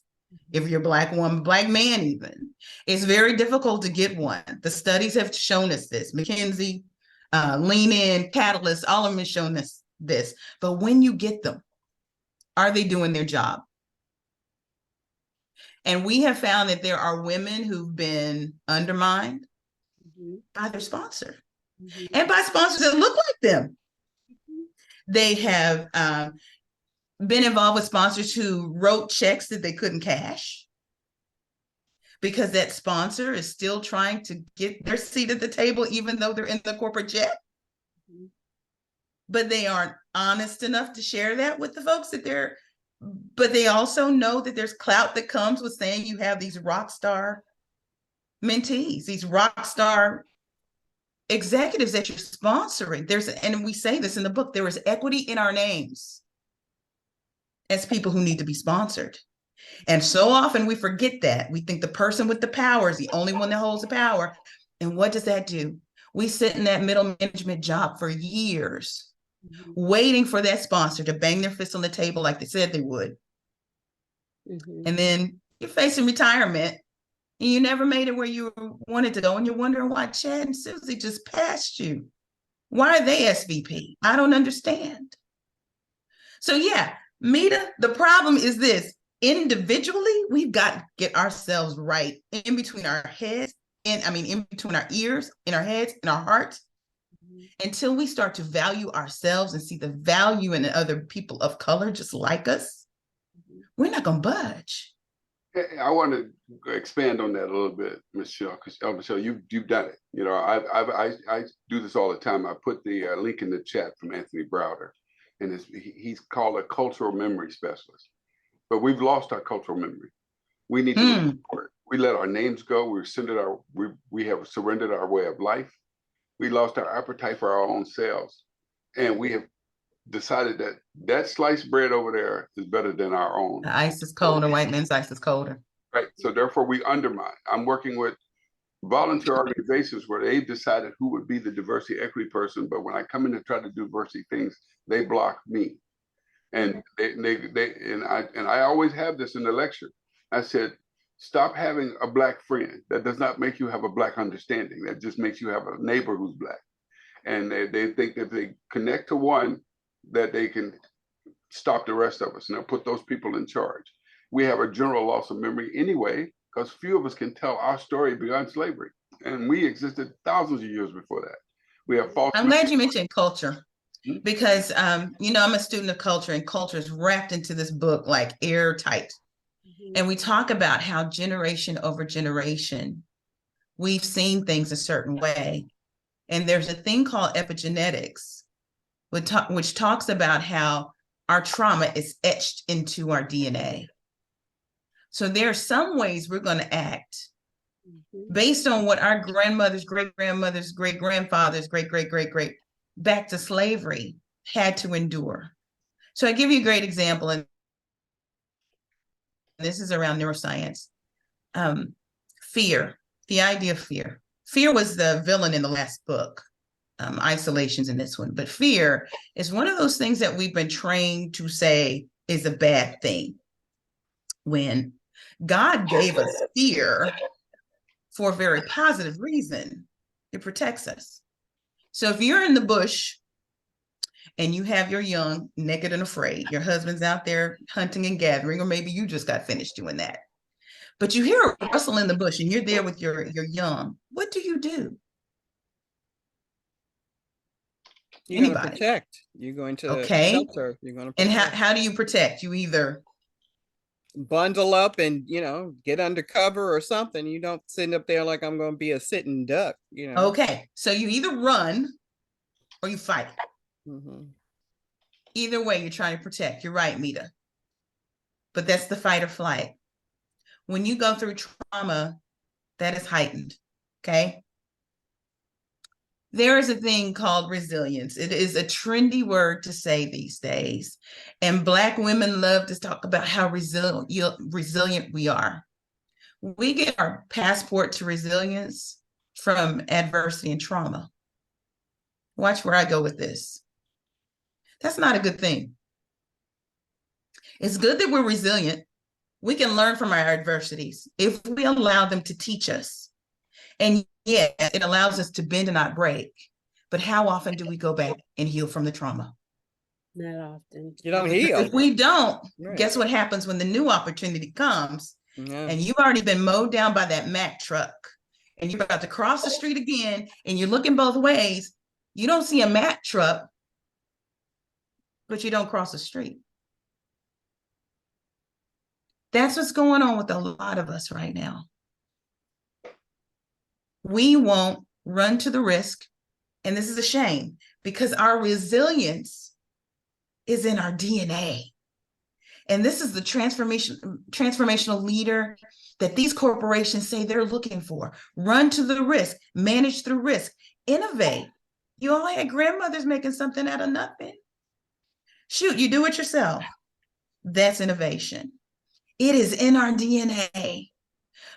If you're a Black woman, Black man even, it's very difficult to get one. The studies have shown us this. McKinsey, Lean In, Catalyst, all of them have shown us this. But when you get them, are they doing their job? And we have found that there are women who've been undermined by their sponsor and by sponsors that look like them. They have been involved with sponsors who wrote checks that they couldn't cash because that sponsor is still trying to get their seat at the table, even though they're in the corporate jet. But they aren't honest enough to share that with the folks that they're. But they also know that there's clout that comes with saying you have these rock star mentees, these rock star executives that you're sponsoring. And we say this in the book, there is equity in our names as people who need to be sponsored. And so often we forget that. We think the person with the power is the only one that holds the power. And what does that do? We sit in that middle management job for years, waiting for that sponsor to bang their fist on the table like they said they would. And then you're facing retirement, and you never made it where you wanted to go, and you're wondering why Chad and Susie just passed you. Why are they SVP? I don't understand. So yeah, Mita, the problem is this. Individually, we've got to get ourselves right in between our heads, in between our ears, in our heads, in our hearts, until we start to value ourselves and see the value in other people of color just like us. We're not going to budge. I want to expand on that a little bit, Michelle, because Michelle, you've done it. You know, I do this all the time. I put the link in the chat from Anthony Browder, and he's called a cultural memory specialist. But we've lost our cultural memory. We need to restore it. We let our names go. We have surrendered our way of life. We lost our appetite for our own selves, and we have decided that sliced bread over there is better than our own. The ice is colder, white man's ice is colder. Right. So therefore we undermine. I'm working with volunteer organizations where they've decided who would be the diversity equity person, but when I come in to try to do diversity things, they block me. And I always have this in the lecture. I said, stop having a Black friend. That does not make you have a Black understanding. That just makes you have a neighbor who's Black. And they think that they connect to one, that they can stop the rest of us, and they'll put those people in charge. We have a general loss of memory anyway, because few of us can tell our story beyond slavery. And we existed thousands of years before that. We have false. I'm glad you mentioned culture, because you know, I'm a student of culture, and culture is wrapped into this book like airtight. And we talk about how generation over generation, we've seen things a certain way. And there's a thing called epigenetics, which talks about how our trauma is etched into our DNA. So there are some ways we're going to act based on what our grandmothers, great-grandmothers, great-grandfathers, great back to slavery had to endure. So I give you a great example, and this is around neuroscience. Fear, the idea of fear. Fear was the villain in the last book. Isolation's in this one, but fear is one of those things that we've been trained to say is a bad thing, when God gave us fear for a very positive reason. It protects us. So if you're in the bush and you have your young naked and afraid, your husband's out there hunting and gathering, or maybe you just got finished doing that, but you hear a rustle in the bush and you're there with your young, what do? You're going to protect. You're going to shelter. You're going to protect. And how do you protect? You either bundle up and, you know, get under cover or something. You don't sit up there like I'm going to be a sitting duck, you know. Okay. So you either run or you fight. Either way, you're trying to protect. You're right, Mita. But that's the fight or flight. When you go through trauma, that is heightened. Okay. There is a thing called resilience. It is a trendy word to say these days. And Black women love to talk about how resilient we are. We get our passport to resilience from adversity and trauma. Watch where I go with this. That's not a good thing. It's good that we're resilient. We can learn from our adversities if we allow them to teach us. And yeah, it allows us to bend and not break. But how often do we go back and heal from the trauma? Not often. You don't heal. If we don't, guess what happens when the new opportunity comes? And you've already been mowed down by that Mack truck, and you're about to cross the street again, and you're looking both ways. You don't see a Mack truck, but you don't cross the street. That's what's going on with a lot of us right now. We won't run to the risk, and this is a shame, because our resilience is in our DNA. And this is the transformational leader that these corporations say they're looking for. Run to the risk, manage through risk, innovate. You all had grandmothers making something out of nothing. Shoot, you do it yourself. That's innovation. It is in our DNA,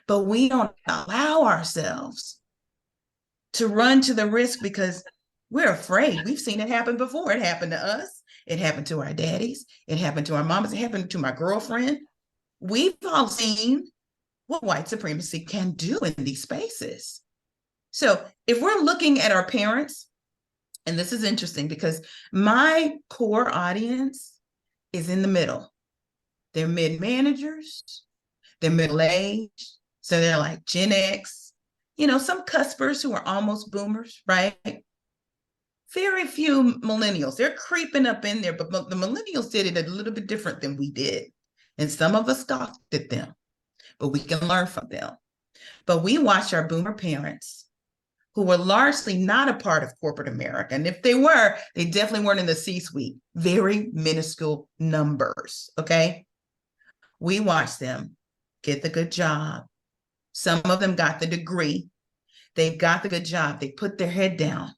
but we don't allow ourselves to run to the risk because we're afraid. We've seen it happen before. It happened to us. It happened to our daddies. It happened to our mamas. It happened to my girlfriend. We've all seen what white supremacy can do in these spaces. So if we're looking at our parents, and this is interesting because my core audience is in the middle. They're mid-managers, they're middle-aged, so they're like Gen X, some cuspers who are almost boomers, right? Very few millennials. They're creeping up in there, but the millennials did it a little bit different than we did. And some of us scoffed at them, but we can learn from them. But we watched our boomer parents who were largely not a part of corporate America. And if they were, they definitely weren't in the C-suite, very minuscule numbers, okay? We watched them get the good job. Some of them got the degree. They got the good job. They put their head down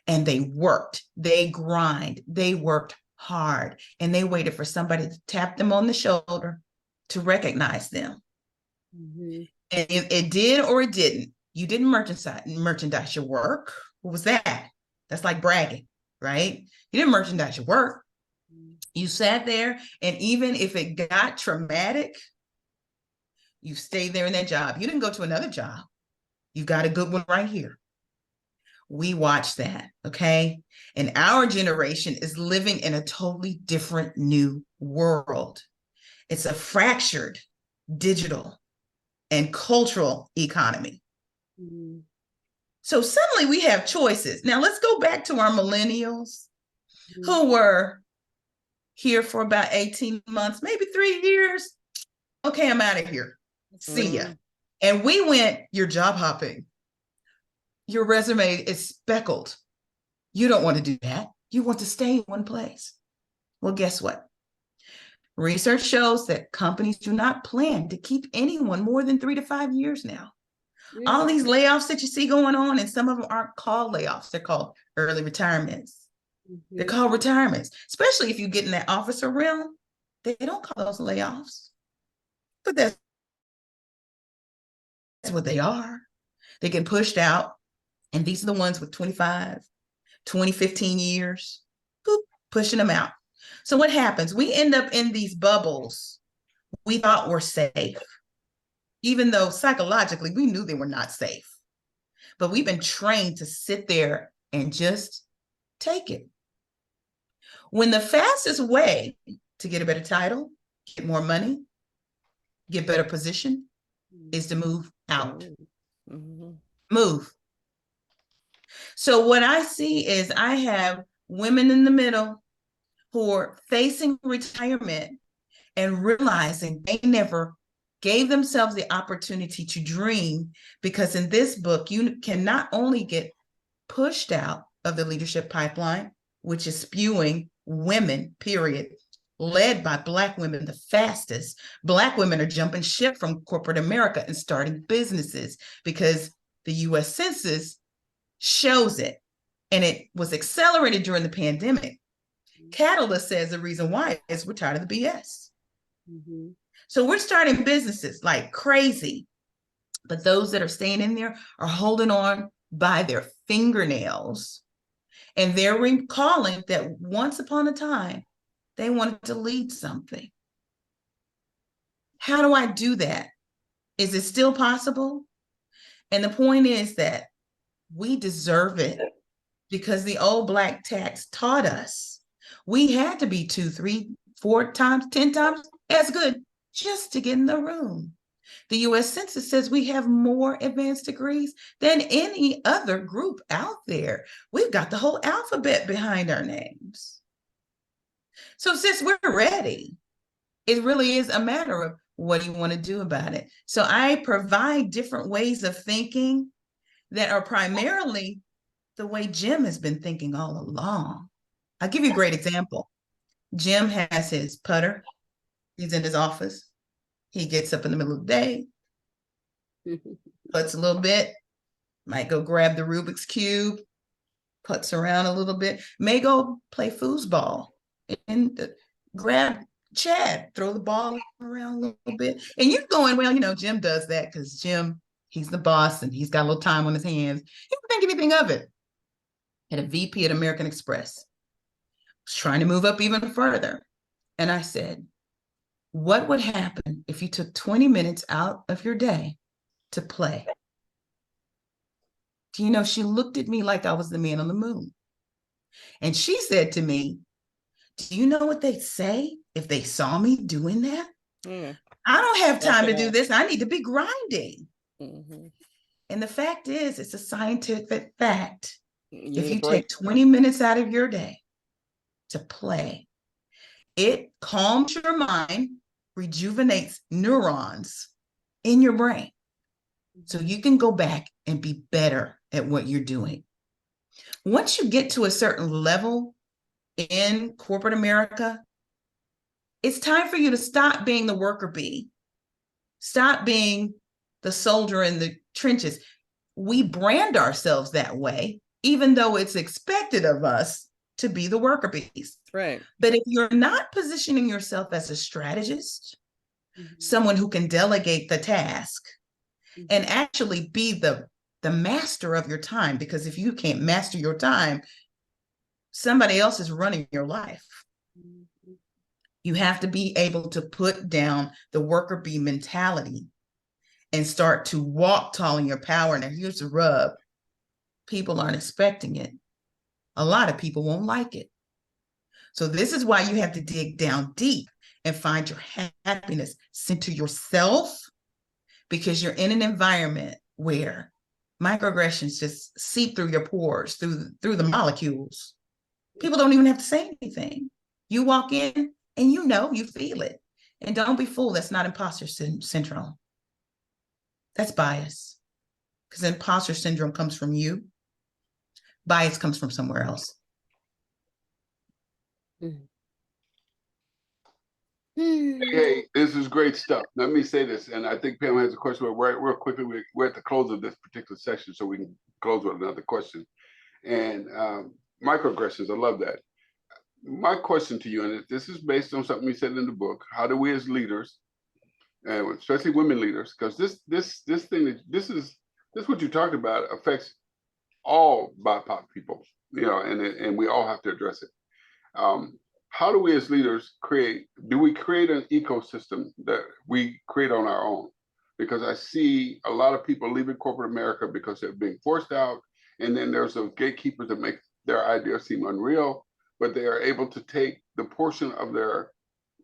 and they worked. They grind. They worked hard and they waited for somebody to tap them on the shoulder to recognize them. Mm-hmm. And it did or it didn't. You didn't merchandise your work. What was that? That's like bragging, right? You didn't merchandise your work. You sat there, and even if it got traumatic, you stayed there in that job. You didn't go to another job. You got a good one right here. We watched that, okay? And our generation is living in a totally different new world. It's a fractured digital and cultural economy. Mm-hmm. So suddenly we have choices. Now let's go back to our millennials who were here for about 18 months, maybe 3 years. Okay, I'm out of here. See ya. And we went, you're job hopping. Your resume is speckled. You don't want to do that. You want to stay in one place. Well, guess what? Research shows that companies do not plan to keep anyone more than 3 to 5 years now. All these layoffs that you see going on, and some of them aren't called layoffs. They're called early retirements. Mm-hmm. They're called retirements, especially if you get in that officer realm. They don't call those layoffs, but that's what they are. They get pushed out, and these are the ones with 25, 20, 15 years, boop, pushing them out. So what happens? We end up in these bubbles we thought were safe, even though psychologically we knew they were not safe. But we've been trained to sit there and just take it. When the fastest way to get a better title, get more money, get better position, is to move out. Mm-hmm. Move. So what I see is I have women in the middle who are facing retirement and realizing they never gave themselves the opportunity to dream, because in this book, you can not only get pushed out of the leadership pipeline, which is spewing women, period, led by Black women the fastest. Black women are jumping ship from corporate America and starting businesses because the US Census shows it. And it was accelerated during the pandemic. Catalyst says the reason why is we're tired of the BS. Mm-hmm. So we're starting businesses like crazy, but those that are staying in there are holding on by their fingernails. And they're recalling that once upon a time, they wanted to lead something. How do I do that? Is it still possible? And the point is that we deserve it because the old Black tax taught us we had to be 2, 3, 4 times, 10 times as good just to get in the room. The US Census says we have more advanced degrees than any other group out there. We've got the whole alphabet behind our names. So since we're ready, it really is a matter of what do you want to do about it? So I provide different ways of thinking that are primarily the way Jim has been thinking all along. I'll give you a great example. Jim has his putter. He's in his office. He gets up in the middle of the day, puts a little bit, might go grab the Rubik's Cube, puts around a little bit, may go play foosball and grab Chad, throw the ball around a little bit. And you're going, well, Jim does that because Jim, he's the boss and he's got a little time on his hands. He didn't think anything of it. Had a VP at American Express. Was trying to move up even further. And I said, What would happen if you took 20 minutes out of your day to play? Do you know, she looked at me like I was the man on the moon. And she said to me, do you know what they'd say if they saw me doing that? Mm. I don't have time to That's do enough. this. I need to be grinding. Mm-hmm. And the fact is, it's a scientific fact. If you That's right. take 20 minutes out of your day to play, it calms your mind, rejuvenates neurons in your brain. So you can go back and be better at what you're doing. Once you get to a certain level in corporate America, it's time for you to stop being the worker bee. Stop being the soldier in the trenches. We brand ourselves that way, even though it's expected of us to be the worker bees. Right. But if you're not positioning yourself as a strategist, someone who can delegate the task and actually be the master of your time, because if you can't master your time, somebody else is running your life. You have to be able to put down the worker bee mentality and start to walk tall in your power. Now, here's the rub. People aren't expecting it. A lot of people won't like it. So this is why you have to dig down deep and find your happiness. Center yourself, because you're in an environment where microaggressions just seep through your pores, through the molecules. People don't even have to say anything. You walk in and you feel it. And don't be fooled, that's not imposter syndrome. That's bias. Because imposter syndrome comes from you. Bias comes from somewhere else. Hey, this is great stuff. Let me say this, and I think Pam has a question, but real quickly, we're at the close of this particular section, so we can close with another question. And microaggressions, I love that. My question to you, and this is based on something you said in the book, how do we as leaders, and especially women leaders, because this what you talked about affects all BIPOC people, and we all have to address it. How do we as leaders do we create an ecosystem that we create on our own? Because I see a lot of people leaving corporate America because they're being forced out. And then there's those gatekeepers that make their ideas seem unreal, but they are able to take the portion of their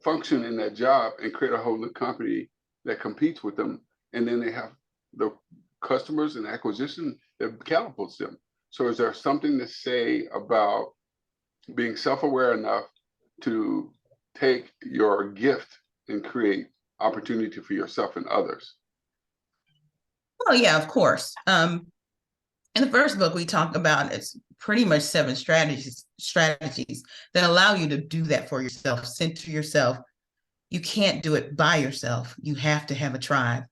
function in that job and create a whole new company that competes with them. And then they have the customers and acquisition that catapults them. So is there something to say about being self-aware enough to take your gift and create opportunity for yourself and others? Well, yeah, of course. In the first book, we talk about it's pretty much 7 strategies that allow you to do that for yourself, center yourself. You can't do it by yourself. You have to have a tribe.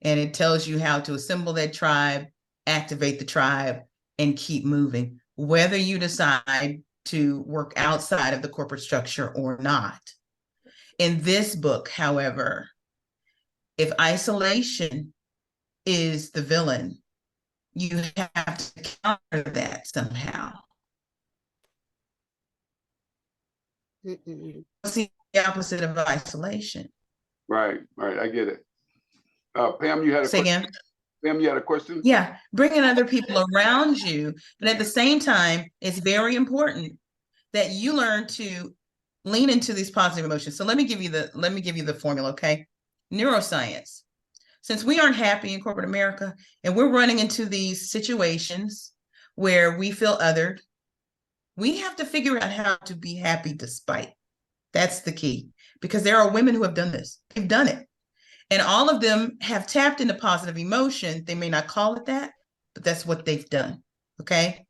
And it tells you how to assemble that tribe, activate the tribe, and keep moving, whether you decide to work outside of the corporate structure or not. In this book, however, if isolation is the villain, you have to counter that somehow. See the opposite of isolation. Right, I get it. Pam, you had a Say question? again? Pam, you had a question? Yeah, bringing other people around you, but at the same time, it's very important that you learn to lean into these positive emotions. So let me give you the formula, okay? Neuroscience. Since we aren't happy in corporate America and we're running into these situations where we feel othered, we have to figure out how to be happy despite. That's the key, because there are women who have done this. They've done it. And all of them have tapped into positive emotion. They may not call it that, but that's what they've done, okay?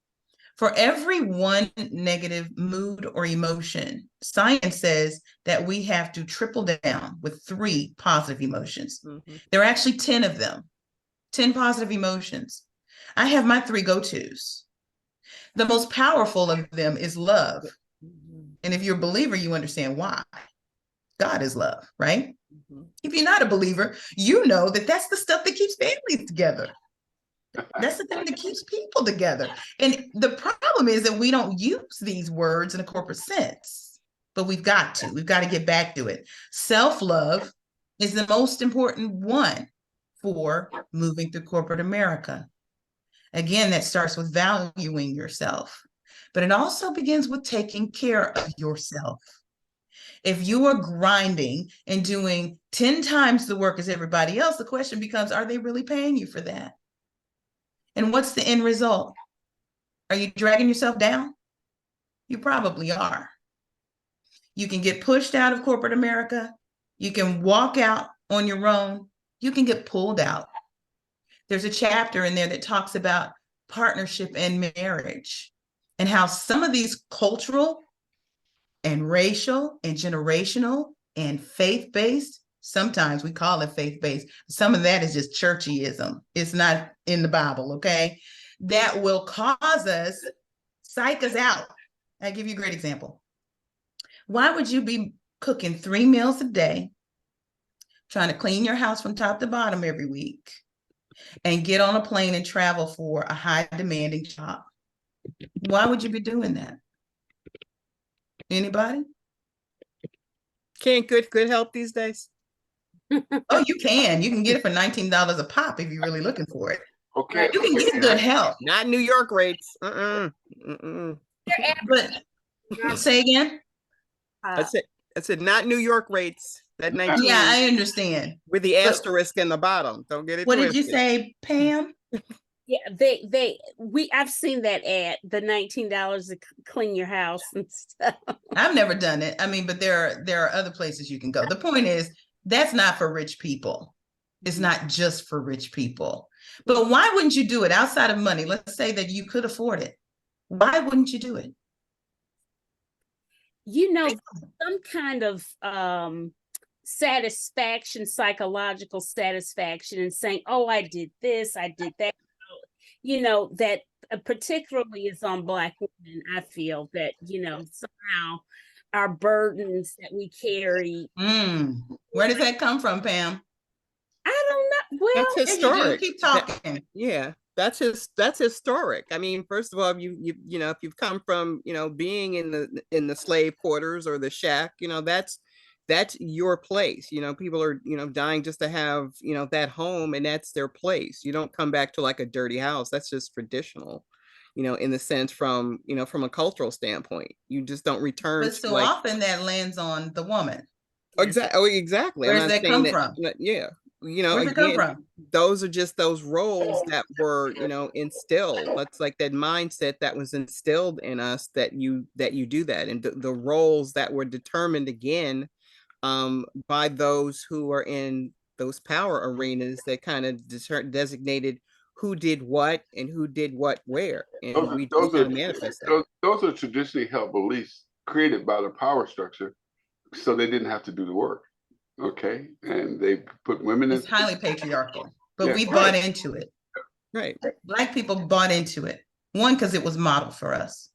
For every one negative mood or emotion, science says that we have to triple down with 3 positive emotions. There are actually 10 of them, 10 positive emotions. I have my 3 go-tos. The most powerful of them is love. And if you're a believer, you understand why. God is love, right? If you're not a believer, you know that that's the stuff that keeps families together. That's the thing that keeps people together. And the problem is that we don't use these words in a corporate sense, but we've got to get back to it. Self-love is the most important one for moving through corporate America. Again, that starts with valuing yourself, but it also begins with taking care of yourself. If you are grinding and doing 10 times the work as everybody else, the question becomes, are they really paying you for that? And what's the end result? Are you dragging yourself down? You probably are. You can get pushed out of corporate America. You can walk out on your own. You can get pulled out. There's a chapter in there that talks about partnership and marriage and how some of these cultural and racial and generational and faith-based, sometimes we call it faith-based, some of that is just churchyism. It's not in the Bible, okay? That will cause us, psych us out. I'll give you a great example. Why would you be cooking 3 meals a day, trying to clean your house from top to bottom every week, and get on a plane and travel for a high demanding job? Why would you be doing that? Anybody? Can't good help these days? Oh, you can get it for $19 a pop if you're really looking for it. Okay. You can get good help. Not New York rates. But say again. I said not New York rates. That 19. Yeah, I understand. With the asterisk in the bottom. Don't get it What twisted. did you say, Pam? Yeah, I've seen that ad, the $19 to clean your house and stuff. I've never done it. I mean, but there are other places you can go. The point is, that's not for rich people. It's not just for rich people. But why wouldn't you do it outside of money? Let's say that you could afford it. Why wouldn't you do it? You know, some kind of satisfaction, psychological satisfaction in saying, oh, I did this, I did that. You know, that particularly is on Black women. I feel that, you know, somehow our burdens that we carry. Where does that come from, Pam? I don't know. Well, that's historic. Keep talking. That's historic. I mean, first of all, you know, if you've come from, you know, being in the slave quarters or the shack, you know, that's your place. You know, people are, you know, dying just to have, you know, that home, and that's their place. You don't come back to like a dirty house. That's just traditional, you know, in the sense from, you know, from a cultural standpoint. You just don't return. But so often that lands on the woman. Exactly. Where's that come from? Yeah. You know, where's it come from? Those are just those roles that were, you know, instilled. That's like that mindset that was instilled in us, that you do that. And the roles that were determined again by those who are in those power arenas that kind of designated who did what and who did what where. And those are traditionally held beliefs created by the power structure, so they didn't have to do the work. Okay, and they put women in. It's highly patriarchal, but we bought into it. Right. Black people bought into it. One, because it was modeled for us.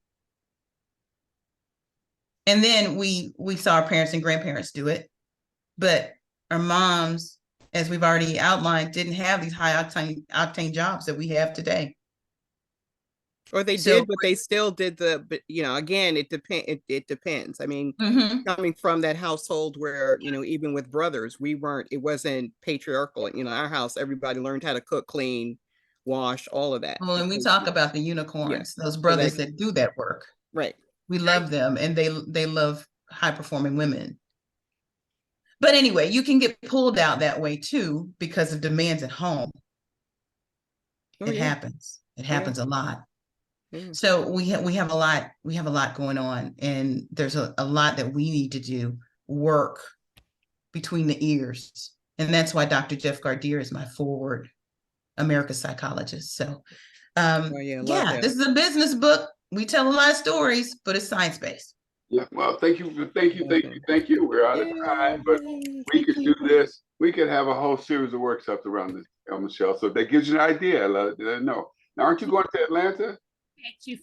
And then we saw our parents and grandparents do it. But our moms, as we've already outlined, didn't have these high octane jobs that we have today. Or they did, but they still did but you know, again, it depends. I mean, coming from that household where, you know, even with brothers, it wasn't patriarchal. You know, our house, everybody learned how to cook, clean, wash, all of that. Well, and we talk about the unicorns, those brothers that do that work. Right. We love them, and they love high-performing women. But anyway, you can get pulled out that way too because of demands at home. It happens. It happens a lot. So we have a lot going on, and there's a lot that we need to do, work between the ears. And that's why Dr. Jeff Gardier is my forward America's psychologist. So this is a business book. We tell a lot of stories, but it's science-based. Yeah, well, thank you. We're out of time, but we could do this. We could have a whole series of workshops around this, Michelle. So that gives you an idea. Let her know. Now, aren't you going to Atlanta?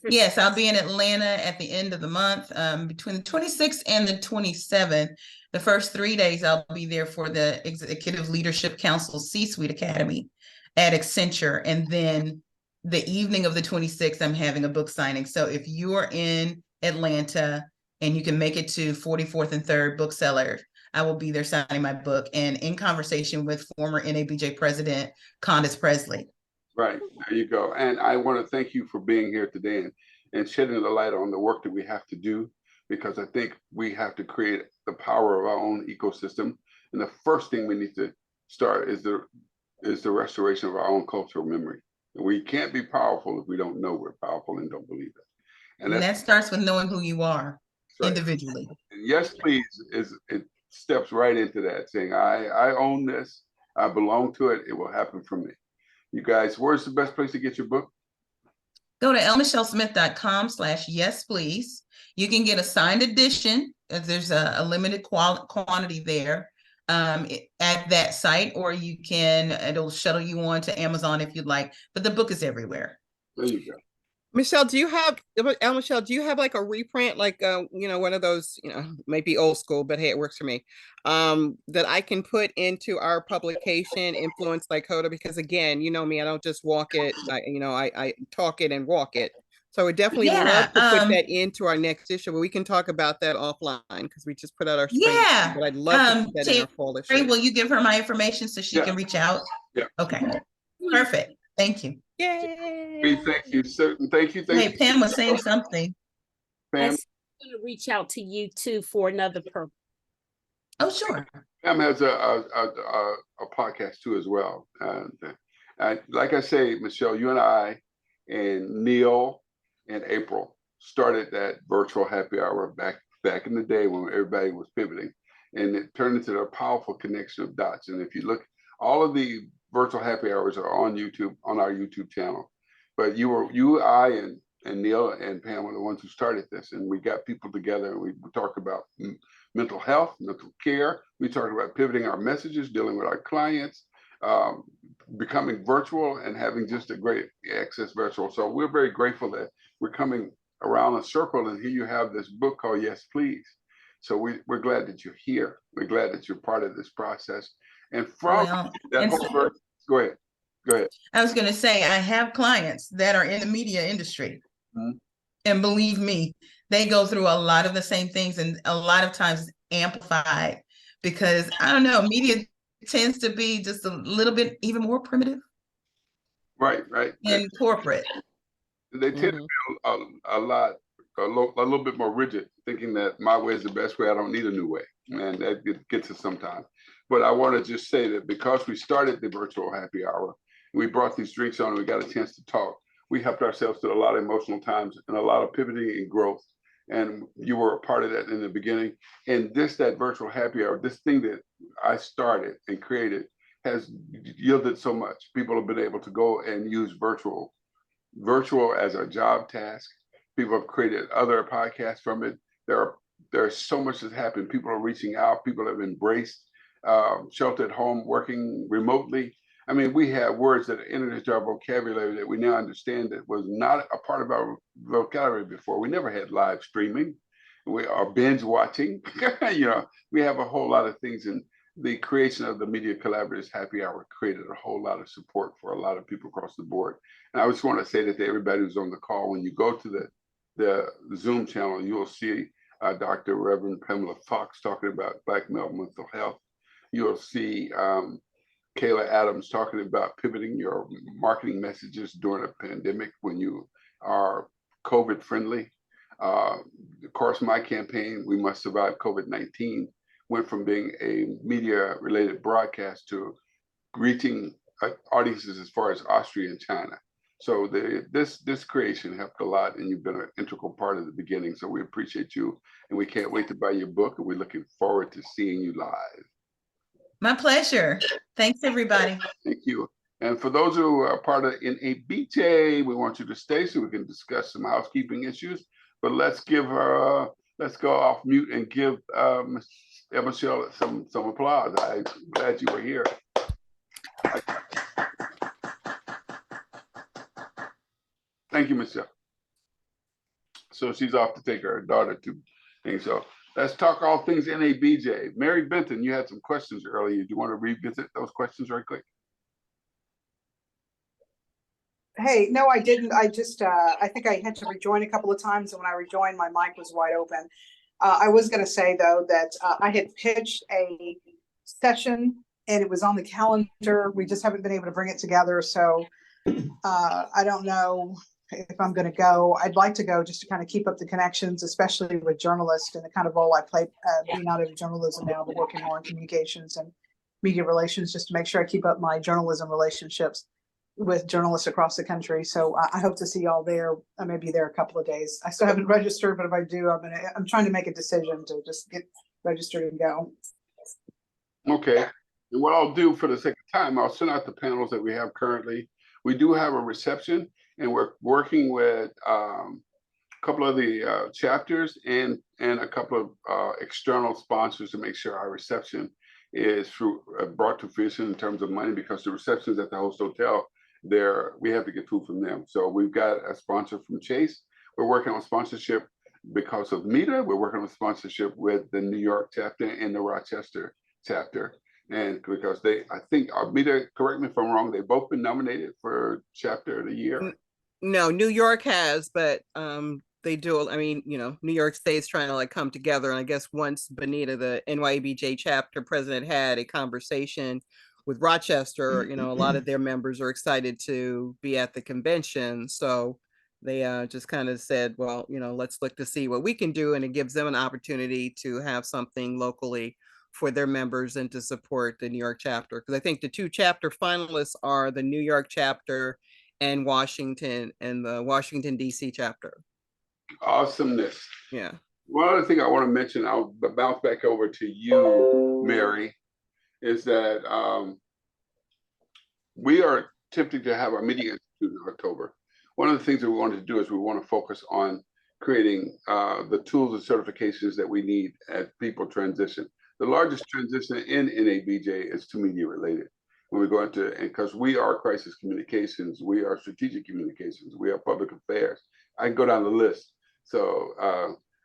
Yes, I'll be in Atlanta at the end of the month, between the 26th and the 27th. The first 3 days I'll be there for the Executive Leadership Council C-Suite Academy at Accenture. And then the evening of the 26th, I'm having a book signing. So if you're in Atlanta, and you can make it to 44th and 3rd Bookseller. I will be there signing my book and in conversation with former NABJ President Candace Presley. Right, there you go. And I want to thank you for being here today and shedding the light on the work that we have to do, because I think we have to create the power of our own ecosystem. And the first thing we need to start is the restoration of our own cultural memory. And we can't be powerful if we don't know we're powerful and don't believe it. And that starts with knowing who you are individually. And yes, please, it steps right into that, saying, I own this, I belong to it, it will happen for me. You guys, where's the best place to get your book? Go to lmichellesmith.com/yes, please. You can get a signed edition. There's a limited quantity there at that site, or it'll shuttle you on to Amazon if you'd like, but the book is everywhere. There you go. Michelle, do you have like a reprint, like one of those, might be old school, but hey, it works for me, that I can put into our publication, Influence by Coda? Because again, you know me, I don't just walk it, I talk it and walk it. So we definitely love to put that into our next issue, but we can talk about that offline because we just put out our spring. Yeah, but I'd love to put that in our fall issue. Will you give her my information so she can reach out? Yeah. Okay, perfect. Thank you. Yay! Thank you, sir. Thank you. Hey, Pam was saying something. Pam, I'm going to reach out to you too for another purpose. Oh, sure. Pam has a podcast too as well. Like I say, Michelle, you and I and Neil and April started that virtual happy hour back in the day when everybody was pivoting, and it turned into a powerful connection of dots. And if you look, all of the virtual happy hours are on YouTube, on our YouTube channel. But I and Neil and Pam were the ones who started this, and we got people together and we talked about mental health, mental care. We talked about pivoting our messages, dealing with our clients, becoming virtual, and having just a great access virtual. So we're very grateful that we're coming around a circle, and here you have this book called Yes, Please. So we're glad that you're here. We're glad that you're part of this process. And from go ahead. I was going to say, I have clients that are in the media industry. And believe me, they go through a lot of the same things, and a lot of times amplified, because I don't know, media tends to be just a little bit even more primitive. Right. And corporate. They tend to be a little bit more rigid, thinking that my way is the best way. I don't need a new way. And that gets us sometimes. But I want to just say that because we started the virtual happy hour, we brought these drinks on and we got a chance to talk. We helped ourselves through a lot of emotional times and a lot of pivoting and growth. And you were a part of that in the beginning. And that virtual happy hour, this thing that I started and created, has yielded so much. People have been able to go and use virtual as a job task. People have created other podcasts from it. There's so much that's happened. People are reaching out. People have embraced shelter at home, working remotely. I mean, we have words that entered into our vocabulary that we now understand that was not a part of our vocabulary before. We never had live streaming. We are binge watching. We have a whole lot of things, and the creation of the Media Collaborators Happy Hour created a whole lot of support for a lot of people across the board. And I just want to say that to everybody who's on the call, when you go to the Zoom channel, you'll see Dr. Reverend Pamela Fox talking about Black male mental health. You'll see Kayla Adams talking about pivoting your marketing messages during a pandemic when you are COVID friendly. Of course, my campaign, We Must Survive COVID-19, went from being a media related broadcast to reaching audiences as far as Austria and China. So this creation helped a lot, and you've been an integral part of the beginning. So we appreciate you, and we can't wait to buy your book, and we're looking forward to seeing you live. My pleasure. Thanks, everybody. Thank you. And for those who are part of NABJ, we want you to stay so we can discuss some housekeeping issues. But let's go off mute and give Ms. Michelle some applause. I'm glad you were here. Thank you, Michelle. So she's off to take her daughter to things. So let's talk all things NABJ. Mary Benton, you had some questions earlier. Do you want to revisit those questions right quick? Hey, no, I didn't. I just, I think I had to rejoin a couple of times, and when I rejoined, my mic was wide open. I was going to say though that I had pitched a session and it was on the calendar. We just haven't been able to bring it together. So I don't know if I'm going to go. I'd like to go just to kind of keep up the connections, especially with journalists and the kind of role I play being out of journalism now, but working more in communications and media relations, just to make sure I keep up my journalism relationships with journalists across the country. So I hope to see y'all there. I may be there a couple of days. I still haven't registered, but if I do, I'm trying to make a decision to just get registered and go. Okay. And what I'll do for the sake of time, I'll send out the panels that we have currently. We do have a reception, and we're working with a couple of the chapters and a couple of external sponsors to make sure our reception is brought to fruition in terms of money, because the receptions at the host hotel, we have to get food from them. So we've got a sponsor from Chase. We're working on sponsorship because of META. We're working on sponsorship with the New York chapter and the Rochester chapter. And because I think META, correct me if I'm wrong, they've both been nominated for chapter of the year. No, New York has, but they do. I mean, New York State's trying to like come together. And I guess once Benita, the NYBJ chapter president, had a conversation with Rochester, a lot of their members are excited to be at the convention. So they just kind of said, well, let's look to see what we can do. And it gives them an opportunity to have something locally for their members and to support the New York chapter. Because I think the two chapter finalists are the New York chapter and Washington, and the Washington, D.C. chapter. Awesomeness. Yeah. One other thing I want to mention, I'll bounce back over to you, Mary, is that we are attempting to have our media institute in October. One of the things that we wanted to do is we want to focus on creating the tools and certifications that we need as people transition. The largest transition in NABJ is to media related. When we go into, and because we are crisis communications, we are strategic communications, we are public affairs. I can go down the list. So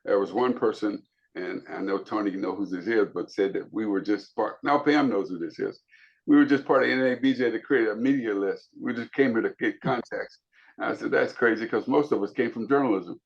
there was one person, and I know Tony knows who this is, but said that we were just part, now Pam knows who this is. We were just part of NABJ to create a media list. We just came here to get contacts. And I said, that's crazy, because most of us came from journalism.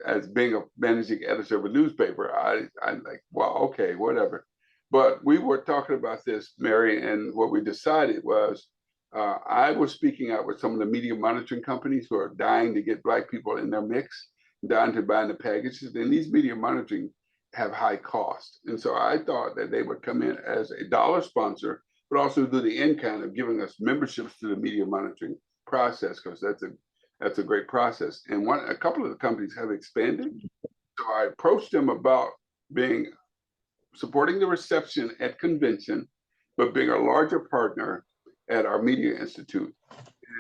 As being a managing editor of a newspaper, I'm like, well, okay, whatever. But we were talking about this, Mary, and what we decided was I was speaking out with some of the media monitoring companies who are dying to get Black people in their mix, dying to buy the packages. And these media monitoring have high cost. And so I thought that they would come in as a dollar sponsor, but also do the in-kind of giving us memberships to the media monitoring process, because that's a great process. And a couple of the companies have expanded. So I approached them about supporting the reception at convention, but being a larger partner at our Media Institute.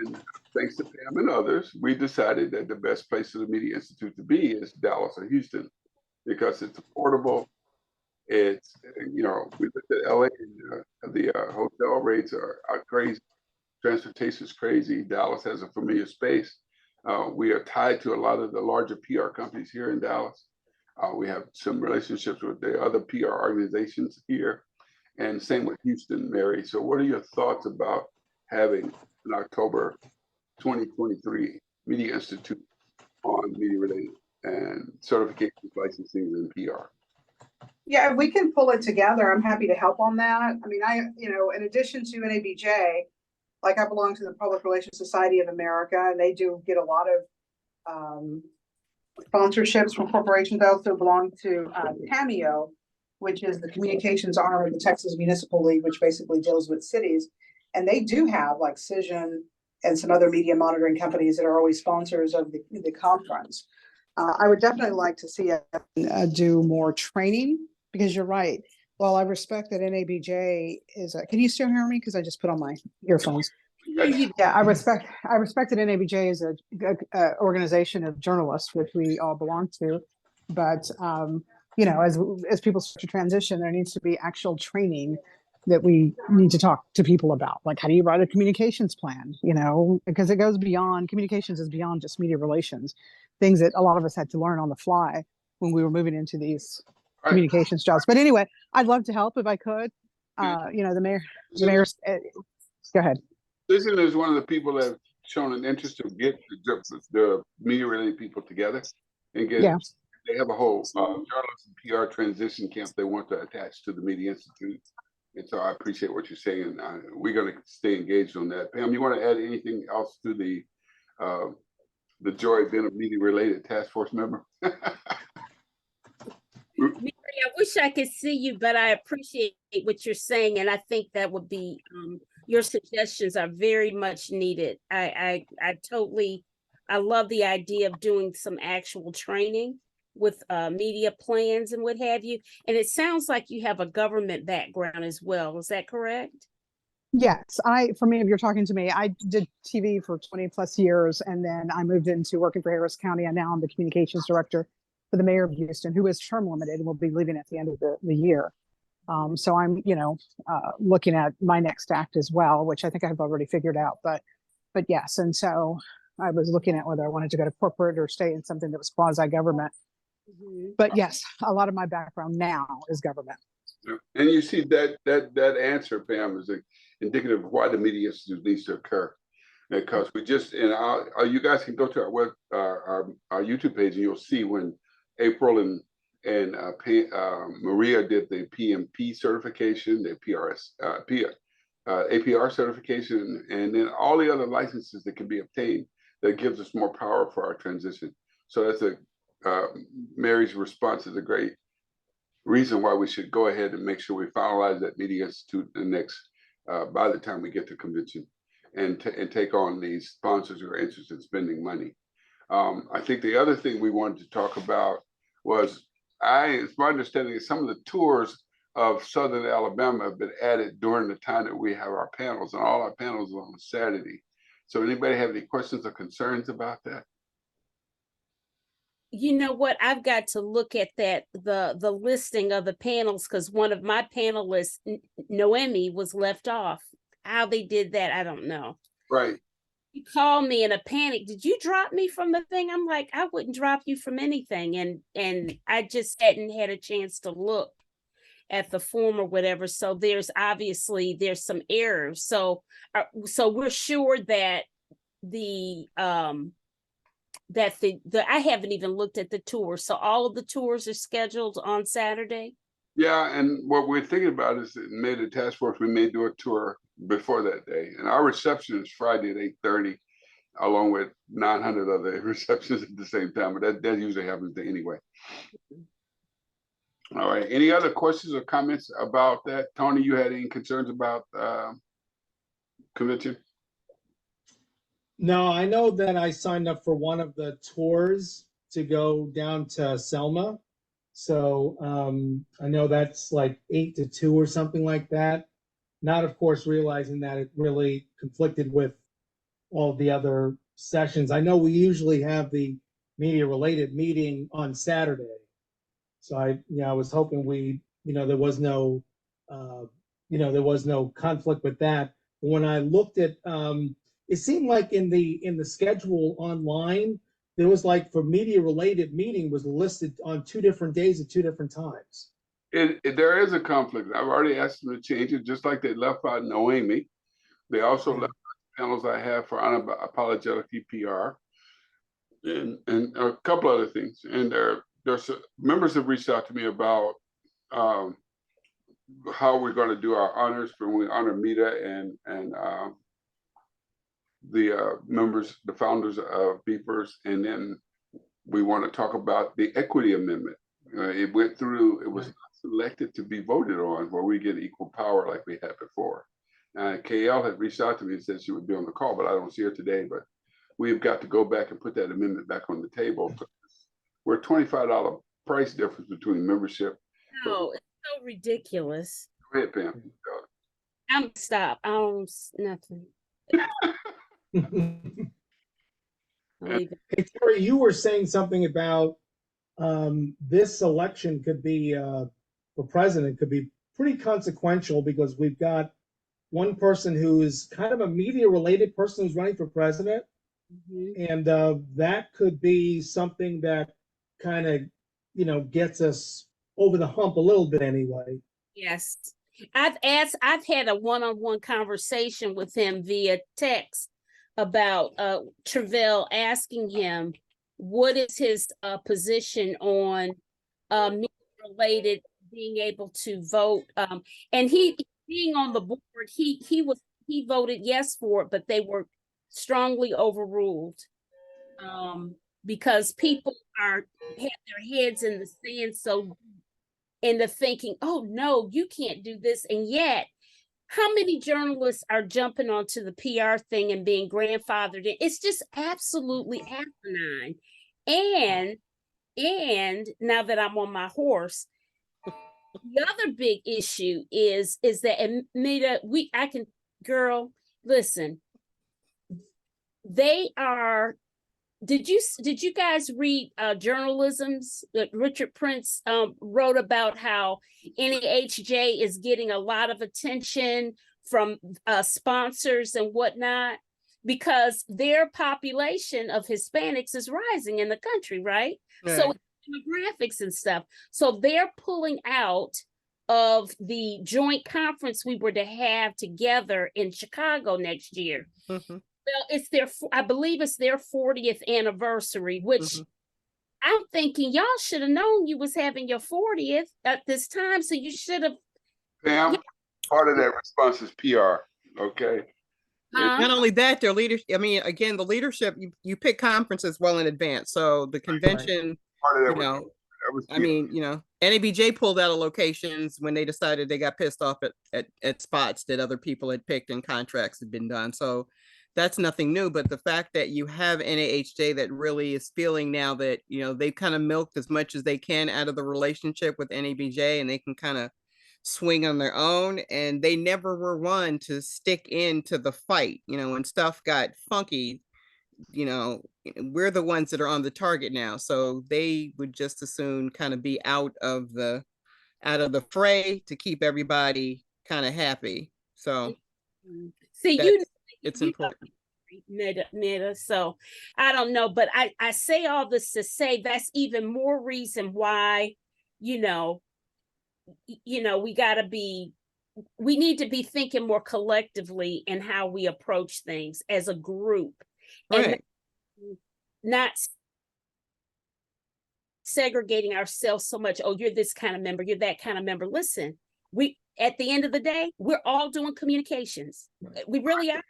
And thanks to Pam and others, we decided that the best place for the Media Institute to be is Dallas or Houston, because it's affordable. It's, we looked at LA, and the hotel rates are crazy. Transportation is crazy. Dallas has a familiar space. We are tied to a lot of the larger PR companies here in Dallas. We have some relationships with the other PR organizations here, and same with Houston, Mary. So what are your thoughts about having an October 2023 Media Institute on media related and certifications, licensing, and PR? Yeah, we can pull it together. I'm happy to help on that. I mean, in addition to NABJ, like I belong to the Public Relations Society of America, and they do get a lot of sponsorships from corporations. I also belong to Cameo, which is the communications arm of the Texas Municipal League, which basically deals with cities. And they do have like Cision and some other media monitoring companies that are always sponsors of the conference. I would definitely like to see it do more training, because you're right. Well, I respect that NABJ is can you still hear me? Because I just put on my earphones. Yeah, I respect that NABJ is a organization of journalists, which we all belong to. But as people start to transition, there needs to be actual training that we need to talk to people about. Like, how do you write a communications plan? Because it goes beyond, communications is beyond just media relations. Things that a lot of us had to learn on the fly when we were moving into these communications jobs. But anyway, I'd love to help if I could. The mayor. Go ahead. Cision is one of the people that have shown an interest to get the media related people together and get They have a whole journalism PR transition camp they want to attach to the Media Institute. And so I appreciate what you're saying. We're going to stay engaged on that. Pam, you want to add anything else to the joy of being a media-related task force member? Mary, I wish I could see you, but I appreciate what you're saying, and I think that would be your suggestions are very much needed. I totally, I love the idea of doing some actual training with media plans and what have you. And it sounds like you have a government background as well. Is that correct? Yes, for me, if you're talking to me, I did TV for 20 plus years, and then I moved into working for Harris County, and now I'm the communications director for the mayor of Houston, who is term limited and will be leaving at the end of the year. So I'm, looking at my next act as well, which I think I've already figured out, but yes. And so I was looking at whether I wanted to go to corporate or stay in something that was quasi-government. But yes, a lot of my background now is government. And you see that answer, Pam, is indicative of why the Media Institute needs to occur. Because we just, and you guys can go to our YouTube page and you'll see when April and Maria did the PMP certification, the APR certification, and then all the other licenses that can be obtained that gives us more power for our transition. So that's Mary's response is a great reason why we should go ahead and make sure we finalize that Media Institute by the time we get to convention and take on these sponsors who are interested in spending money. I think the other thing we wanted to talk about was, it's my understanding that some of the tours of Southern Alabama have been added during the time that we have our panels, and all our panels are on Saturday. So anybody have any questions or concerns about that? You know what? I've got to look at the listing of the panels, because one of my panelists, Noemi, was left off. How they did that, I don't know. Right. You called me in a panic. Did you drop me from the thing? I'm like, I wouldn't drop you from anything. And I just hadn't had a chance to look at the form or whatever. So there's some errors. So we're sure that I haven't even looked at the tour. So all of the tours are scheduled on Saturday. Yeah, and what we're thinking about is that maybe the task force, we may do a tour before that day. And our reception is Friday at 8:30, along with 900 other receptions at the same time. But that usually happens anyway. All right. Any other questions or comments about that? Tony, you had any concerns about convention? No, I know that I signed up for one of the tours to go down to Selma. So I know that's like 8 to 2 or something like that. Not, of course, realizing that it really conflicted with all the other sessions. I know we usually have the media-related meeting on Saturday. So I was hoping there was no conflict with that. But when I looked at, it seemed like in the schedule online, there was like for media-related meeting was listed on 2 different days at 2 different times. There is a conflict. I've already asked them to change it, just like they left out Noemi. They also left out panels I have for unapologetic PR and a couple other things. And there's members have reached out to me about how we're going to do our honors when we honor Mita and the members, the founders of Beepers, and then we want to talk about the equity amendment. It went through, it was not selected to be voted on where we get equal power like we had before. KL had reached out to me and said she would be on the call, but I don't see her today. But we've got to go back and put that amendment back on the table. We're a $25 price difference between membership. No, it's so ridiculous. Go ahead, Pam. I'm stop. Nothing. Hey, Terry, you were saying something about this election could be for president could be pretty consequential because we've got one person who is kind of a media related person who's running for president. And that could be something that kind of gets us over the hump a little bit anyway. Yes. I've had a one-on-one conversation with him via text about Travell asking him what is his position on media related, being able to vote, and he being on the board, he voted yes for it, but they were strongly overruled, because people have their heads in the sand, so in the thinking, oh no, you can't do this. And yet, how many journalists are jumping onto the PR thing and being grandfathered in? It's just absolutely asinine. And now that I'm on my horse, the other big issue is that Amita, girl, listen, they are. Did you guys read journalisms that Richard Prince wrote about how NAHJ is getting a lot of attention from sponsors and whatnot because their population of Hispanics is rising in the country, right? So demographics and stuff. So they're pulling out of the joint conference we were to have together in Chicago next year. Mm-hmm. Well, I believe it's their 40th anniversary, which I'm thinking y'all should have known you was having your 40th at this time. So you should have. Pam, part of that response is PR. Okay. Not only that, their leadership, I mean, again, the leadership, you pick conferences well in advance. So the convention, Part of that you know, was I mean, you know, NABJ pulled out of locations when they decided they got pissed off at spots that other people had picked and contracts had been done. So that's nothing new. But the fact that you have NAHJ that really is feeling now that, you know, they've kind of milked as much as they can out of the relationship with NABJ and they can kind of swing on their own, and they never were one to stick into the fight, you know, when stuff got funky, you know, we're the ones that are on the target now, so they would just as soon kind of be out of the fray to keep everybody kind of happy. So see, it's important. Nita, so I don't know, but I say all this to say that's even more reason why, you know, we need to be thinking more collectively in how we approach things as a group, Right. And not segregating ourselves so much. Oh, you're this kind of member, you're that kind of member. Listen, at the end of the day, we're all doing communications. We really are.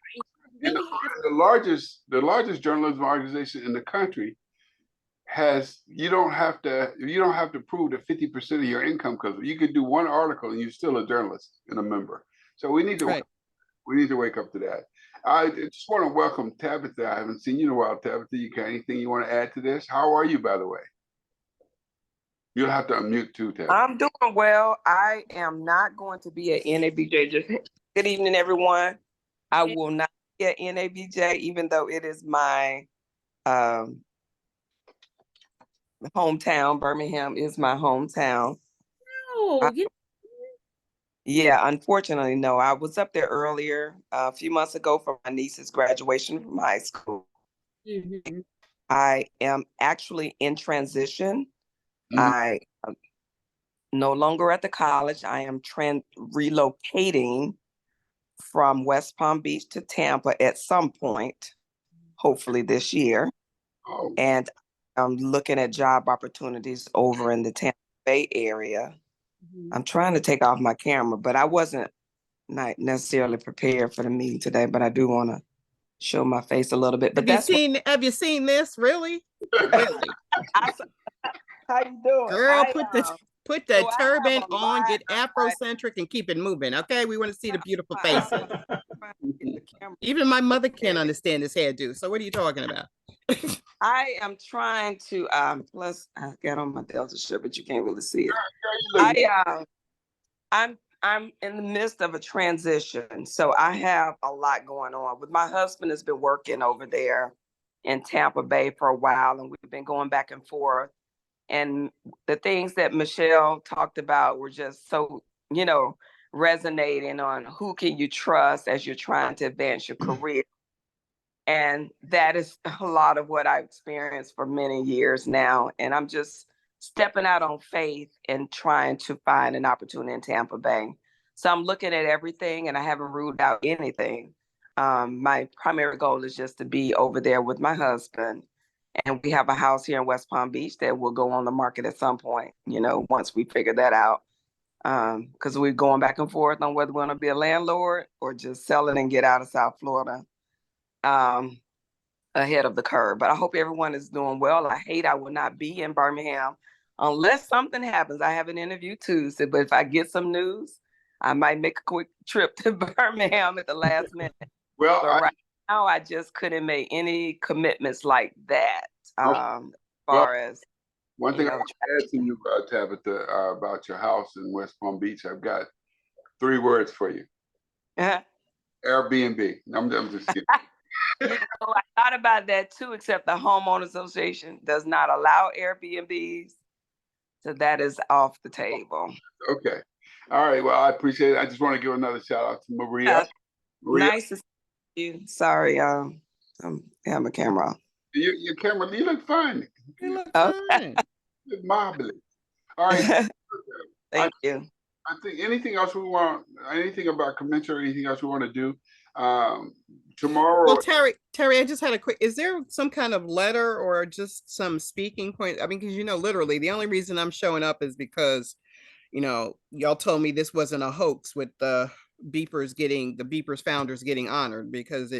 And the largest journalism organization in the country you don't have to prove that 50% of your income, because you could do one article and you're still a journalist and a member. So we need to wake up to that. I just want to welcome Tabitha. I haven't seen you in a while, Tabitha. You got anything you want to add to this? How are you, by the way? You'll have to unmute too, Tabitha. I'm doing well. I am not going to be at NABJ. Just good evening, everyone. I will not be at NABJ, even though it is my hometown. Birmingham is my hometown. Oh, yeah, unfortunately, no. I was up there earlier a few months ago for my niece's graduation from high school. Mm-hmm. I am actually in transition. Mm-hmm. I am no longer at the college. I am relocating from West Palm Beach to Tampa at some point, hopefully this year. Oh. And I'm looking at job opportunities over in the Tampa Bay area. Mm-hmm. I'm trying to take off my camera, but I wasn't not necessarily prepared for the meeting today, but I do want to show my face a little bit. But have you seen this? Really? Really? How you doing? Girl, put the turban on, get line. Afrocentric and keep it moving. Okay, we want to see the beautiful faces. Even my mother can't understand this hairdo. So what are you talking about? I am trying to plus I got on my Delta shirt, but you can't really see it. I'm in the midst of a transition. So I have a lot going on. With my husband has been working over there in Tampa Bay for a while, and we've been going back and forth. And the things that Michelle talked about were just so, resonating on who can you trust as you're trying to advance your career. And that is a lot of what I've experienced for many years now. And I'm just stepping out on faith and trying to find an opportunity in Tampa Bay. So I'm looking at everything and I haven't ruled out anything. My primary goal is just to be over there with my husband And we have a house here in West Palm Beach that will go on the market at some point, you know, once we figure that out. Because we're going back and forth on whether we want to be a landlord or just sell it and get out of South Florida ahead of the curve. But I hope everyone is doing well. I will not be in Birmingham unless something happens. I have an interview Tuesday, but if I get some news, I might make a quick trip to Birmingham at the last minute. Well, But right now, I just couldn't make any commitments like that. As far as one thing I know, want to add to you, Tabitha, about your house in West Palm Beach, I've got 3 words for you. Airbnb. I'm just kidding. you know, I thought about that too, except the homeowner association does not allow Airbnbs. So that is off the table. Okay. All right. Well, I appreciate it. I just want to give another shout out to Maria. Maria, Nice to see you. Sorry, I'm have my camera off. your camera, you look fine. You look Okay. fine. You look marvelous. All right. Thank you. I think anything else anything about commensurate, anything else we want to do tomorrow? Well, Terry, I just had a quick, is there some kind of letter or just some speaking point? I mean, because, you know, literally the only reason I'm showing up is because, you know, y'all told me this wasn't a hoax with the Beepers founders getting honored, because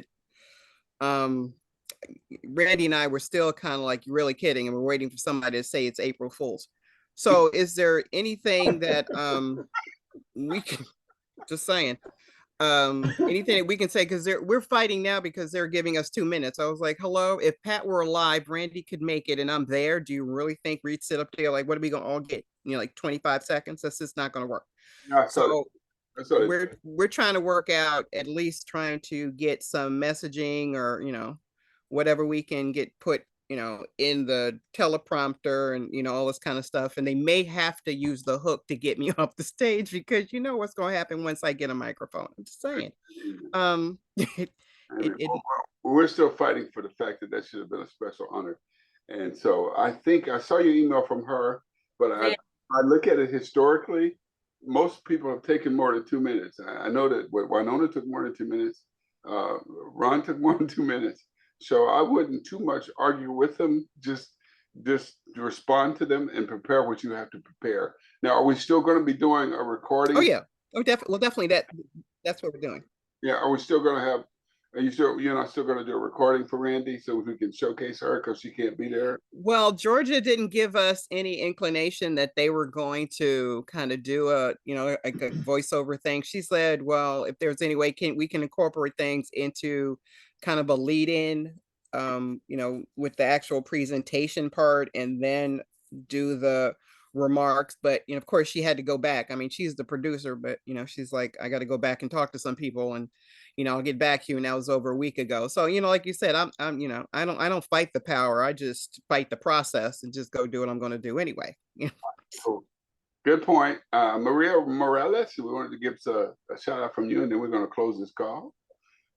Randy and I were still kind of like, really kidding, and we're waiting for somebody to say it's April Fool's. So is there anything that we can, just saying, anything that we can say, because we're fighting now because they're giving us 2 minutes. I was like, hello, if Pat were alive, Randy could make it and I'm there, do you really think we'd sit up there like, what are we gonna all get, you know, like 25 seconds? That's just not gonna work. So we're trying to work out, at least trying to get some messaging, or, you know, whatever we can get put, you know, in the teleprompter and, you know, all this kind of stuff. And they may have to use the hook to get me off the stage, because you know what's going to happen once I get a microphone. I'm just saying. We're still fighting for the fact that should have been a special honor. And so I think I saw your email from her, but I look at it historically, most people have taken more than 2 minutes. I know that Winona took more than 2 minutes. Ron took more than 2 minutes. So I wouldn't too much argue with them. Just respond to them and prepare what you have to prepare. Now, are we still going to be doing a recording? Oh yeah. Oh, definitely. Well, definitely that's what we're doing. Yeah. Are we still going to have? You're not still going to do a recording for Randy so we can showcase her because she can't be there? Well, Georgia didn't give us any inclination that they were going to kind of do a, you know, like a voiceover thing. She said, well, if there's any way we can incorporate things into kind of a lead in, you know, with the actual presentation part, and then do the remarks. But, you know, of course she had to go back. I mean, she's the producer, but, you know, she's like, I got to go back and talk to some people, and, you know, I'll get back to you. And that was over a week ago. So, you know, like you said, I'm, you know, I don't fight the power. I just fight the process and just go do what I'm going to do anyway. Cool. Good point. Maria Morales, we wanted to give us a shout out from you, and then we're going to close this call.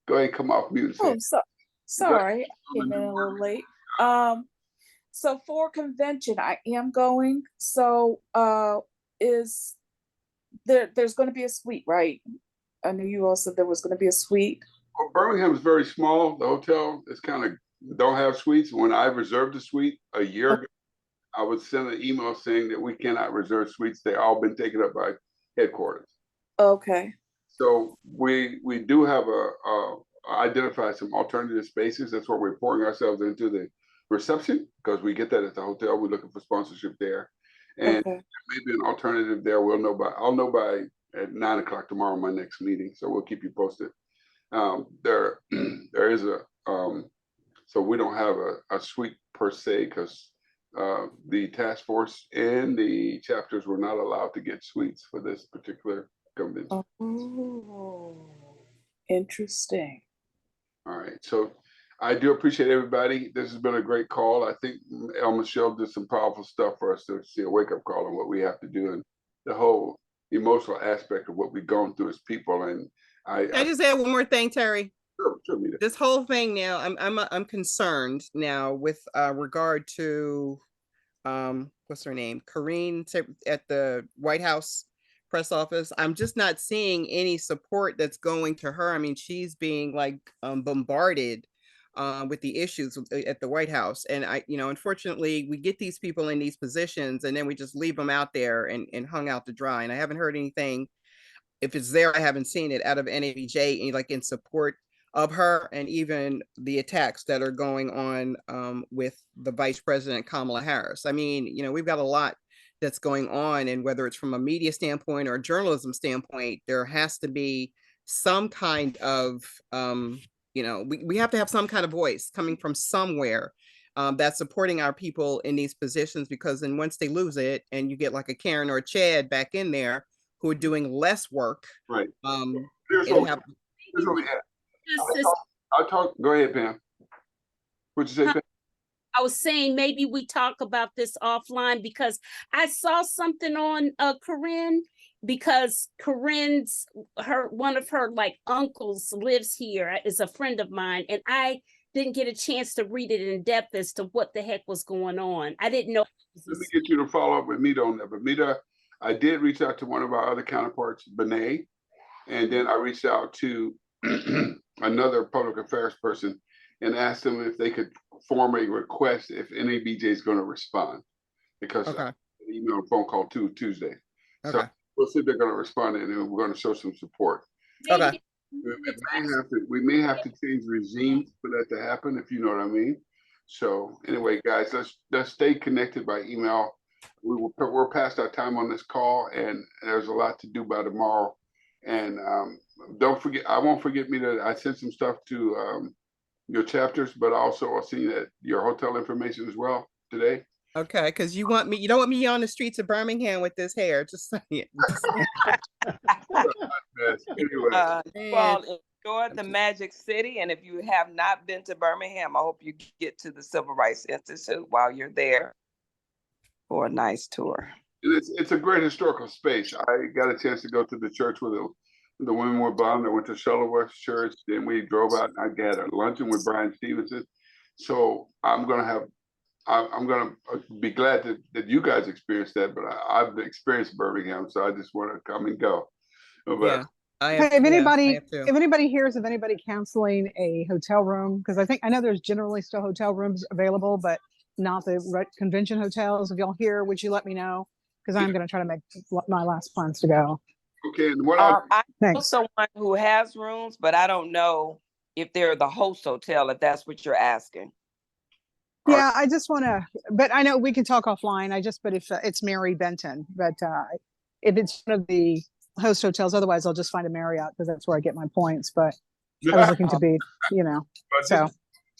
Go ahead and come off mute. Sorry, I came in a little late. So for convention, I am going. So is there's going to be a suite, right? I knew you all said there was going to be a suite. Well, Birmingham is very small. The hotel is kind of don't have suites. When I reserved a suite a year ago, I would send an email saying that we cannot reserve suites. They all been taken up by headquarters. Okay. So we do have identify some alternative spaces. That's where we're pouring ourselves into the reception, because we get that at the hotel. We're looking for sponsorship there, and maybe an alternative there. I'll know by at 9 o'clock tomorrow, my next meeting. So we'll keep you posted. There is so we don't have a suite per se, because the task force and the chapters were not allowed to get suites for this particular convention. Oh, interesting. All right. So I do appreciate everybody. This has been a great call. I think El Michelle did some powerful stuff for us to see a wake-up call on what we have to do, and the whole emotional aspect of what we've gone through as people. And I just add one more thing, Terry. Sure, this whole thing now, I'm concerned now with regard to what's her name, Karine, at the White House press office. I'm just not seeing any support that's going to her. I mean, she's being like bombarded with the issues at the White House. And unfortunately, we get these people in these positions and then we just leave them out there and hung out to dry. And I haven't heard anything. If it's there, I haven't seen it out of NABJ, like in support of her, and even the attacks that are going on with the Vice President Kamala Harris. I mean, we've got a lot that's going on, and whether it's from a media standpoint or a journalism standpoint, there has to be some kind of, we have to have some kind of voice coming from somewhere that's supporting our people in these positions, because then once they lose it and you get like a Karen or a Chad back in there who are doing less work. Right. Here's what we have. I'll talk. Go ahead, Pam. What'd you say, Pam? I was saying maybe we talk about this offline, because I saw something on Corinne, because Corinne's one of her like uncles lives here, is a friend of mine, and I didn't get a chance to read it in depth as to what the heck was going on. I didn't know. Let me get you to follow up with Mita on that. But Mita, I did reach out to one of our other counterparts, Benet, and then I reached out to another public affairs person and asked them if they could form a request if NABJ is going to respond, because I emailed a phone call Tuesday. Okay. So we'll see if they're going to respond, and then we're going to show some support. Okay. We may have to change regimes for that to happen, if you know what I mean. So anyway, guys, let's stay connected by email. We're past our time on this call, and there's a lot to do by tomorrow. And don't forget, I won't forget me that I sent some stuff to your chapters, but also I'll see that your hotel information as well today. Okay, because you don't want me on the streets of Birmingham with this hair. Just saying. Anyway. Well, enjoy the Magic City, and if you have not been to Birmingham, I hope you get to the Civil Rights Institute while you're there for a nice tour. It's a great historical space. I got a chance to go to the church where the women were bombed. I went to Shuttleworth Church. Then we drove out and I had a luncheon with Brian Stevenson. So I'm gonna be glad that you guys experienced that, but I've experienced Birmingham, so I just want to come and go. But, if anybody hears of anybody counseling a hotel room, because I know there's generally still hotel rooms available, but not the convention hotels. If y'all hear, would you let me know? Because I'm going to try to make my last plans to go. Okay. And I know someone who has rooms, but I don't know if they're the host hotel, if that's what you're asking. Yeah, I just want to, but I know we can talk offline. But if it's Mary Benton, but if it's one of the host hotels, otherwise I'll just find a Marriott, because that's where I get my points. But I was looking to be, so.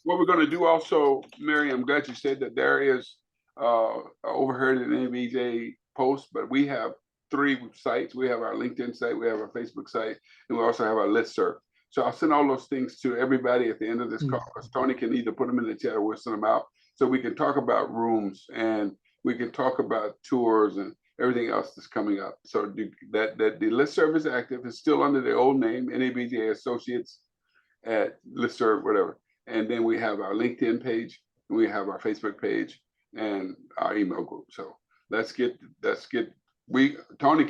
What we're going to do also, Mary, I'm glad you said that there is overheard in NABJ post, but we have 3 sites. We have our LinkedIn site, we have our Facebook site, and we also have our listserv. So I'll send all those things to everybody at the end of this call, because Tony can either put them in the chat or we'll send them out, so we can talk about rooms and we can talk about tours and everything else that's coming up. So that the listserv is active. It's still under the old name, NABJ Associates at listserv, whatever. And then we have our LinkedIn page, and we have our Facebook page, and our email group. So Tony,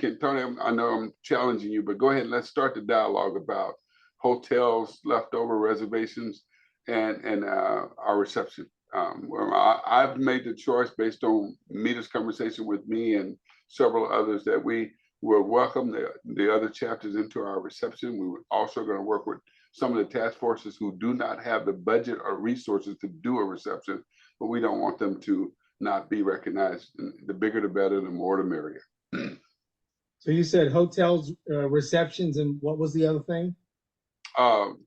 I know I'm challenging you, but go ahead and let's start the dialogue about hotels, leftover reservations, and our reception. I've made the choice based on Mita's conversation with me and several others that we will welcome the other chapters into our reception. We were also going to work with some of the task forces who do not have the budget or resources to do a reception, but we don't want them to not be recognized. The bigger the better, the more the merrier. So you said hotels, receptions, and what was the other thing?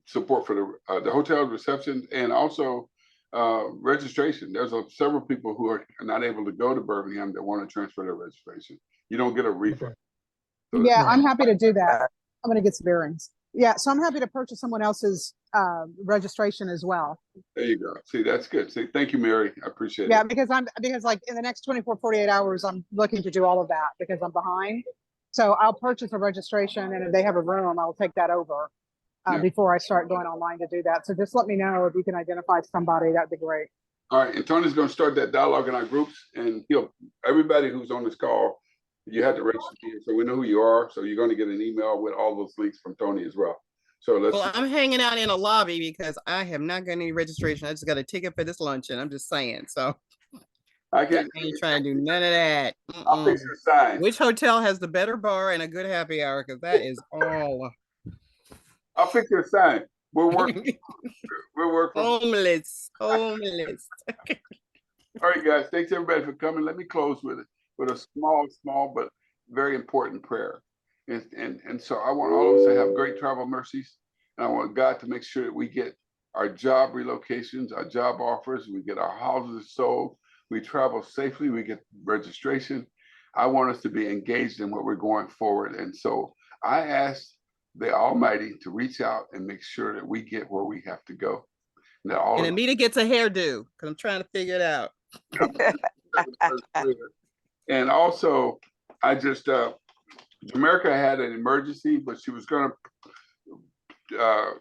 Support for the hotel reception, and also registration. There's several people who are not able to go to Birmingham that want to transfer their registration. You don't get a refund. Okay. So yeah, I'm happy to do that. I'm going to get some bearings. Yeah, so I'm happy to purchase someone else's registration as well. There you go. See, that's good. See, thank you, Mary. I appreciate it. Yeah, because like in the next 24, 48 hours, I'm looking to do all of that because I'm behind. So I'll purchase a registration, and if they have a room, I'll take that over before I start going online to do that. So just let me know if you can identify somebody. That'd be great. All right, and Tony's going to start that dialogue in our groups, and everybody who's on this call, you have to register here, so we know who you are. So you're going to get an email with all those links from Tony as well. So let's. Well, I'm hanging out in a lobby because I have not got any registration. I just got a ticket for this luncheon. I'm just saying. So I I get. ain't trying to do none of that. I'll fix your sign. Which hotel has the better bar and a good happy hour? Because that is all. I'll fix your sign. We'll work. We'll work. Homeless. All right, guys. Thanks everybody for coming. Let me close with a small but very important prayer. And so I want all of us to have great travel mercies. And I want God to make sure that we get our job relocations, our job offers, we get our houses sold, we travel safely, we get registration. I want us to be engaged in what we're going forward. And so I asked the Almighty to reach out and make sure that we get where we have to go. That all And of Anita gets a hairdo because I'm trying to figure it out. And also, I just, Jamaica had an emergency, but she was going to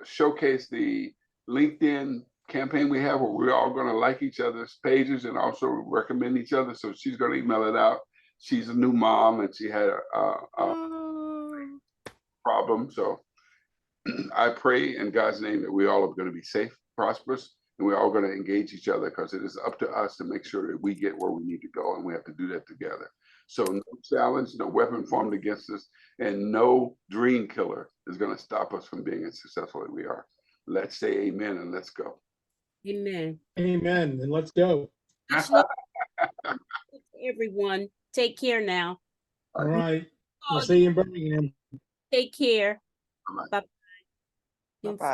showcase the LinkedIn campaign we have where we're all going to like each other's pages and also recommend each other. So she's going to email it out. She's a new mom and she had a problem. So I pray in God's name that we all are going to be safe, prosperous, and we're all going to engage each other because it is up to us to make sure that we get where we need to go, and we have to do that together. So no challenge, no weapon formed against us, and no dream killer is going to stop us from being as successful as we are. Let's say amen and let's go. Amen. Amen. And let's go. Much love to everyone. Take care now. All right. We'll see you in Birmingham. Take care. Bye-bye. Bye. Bye-bye.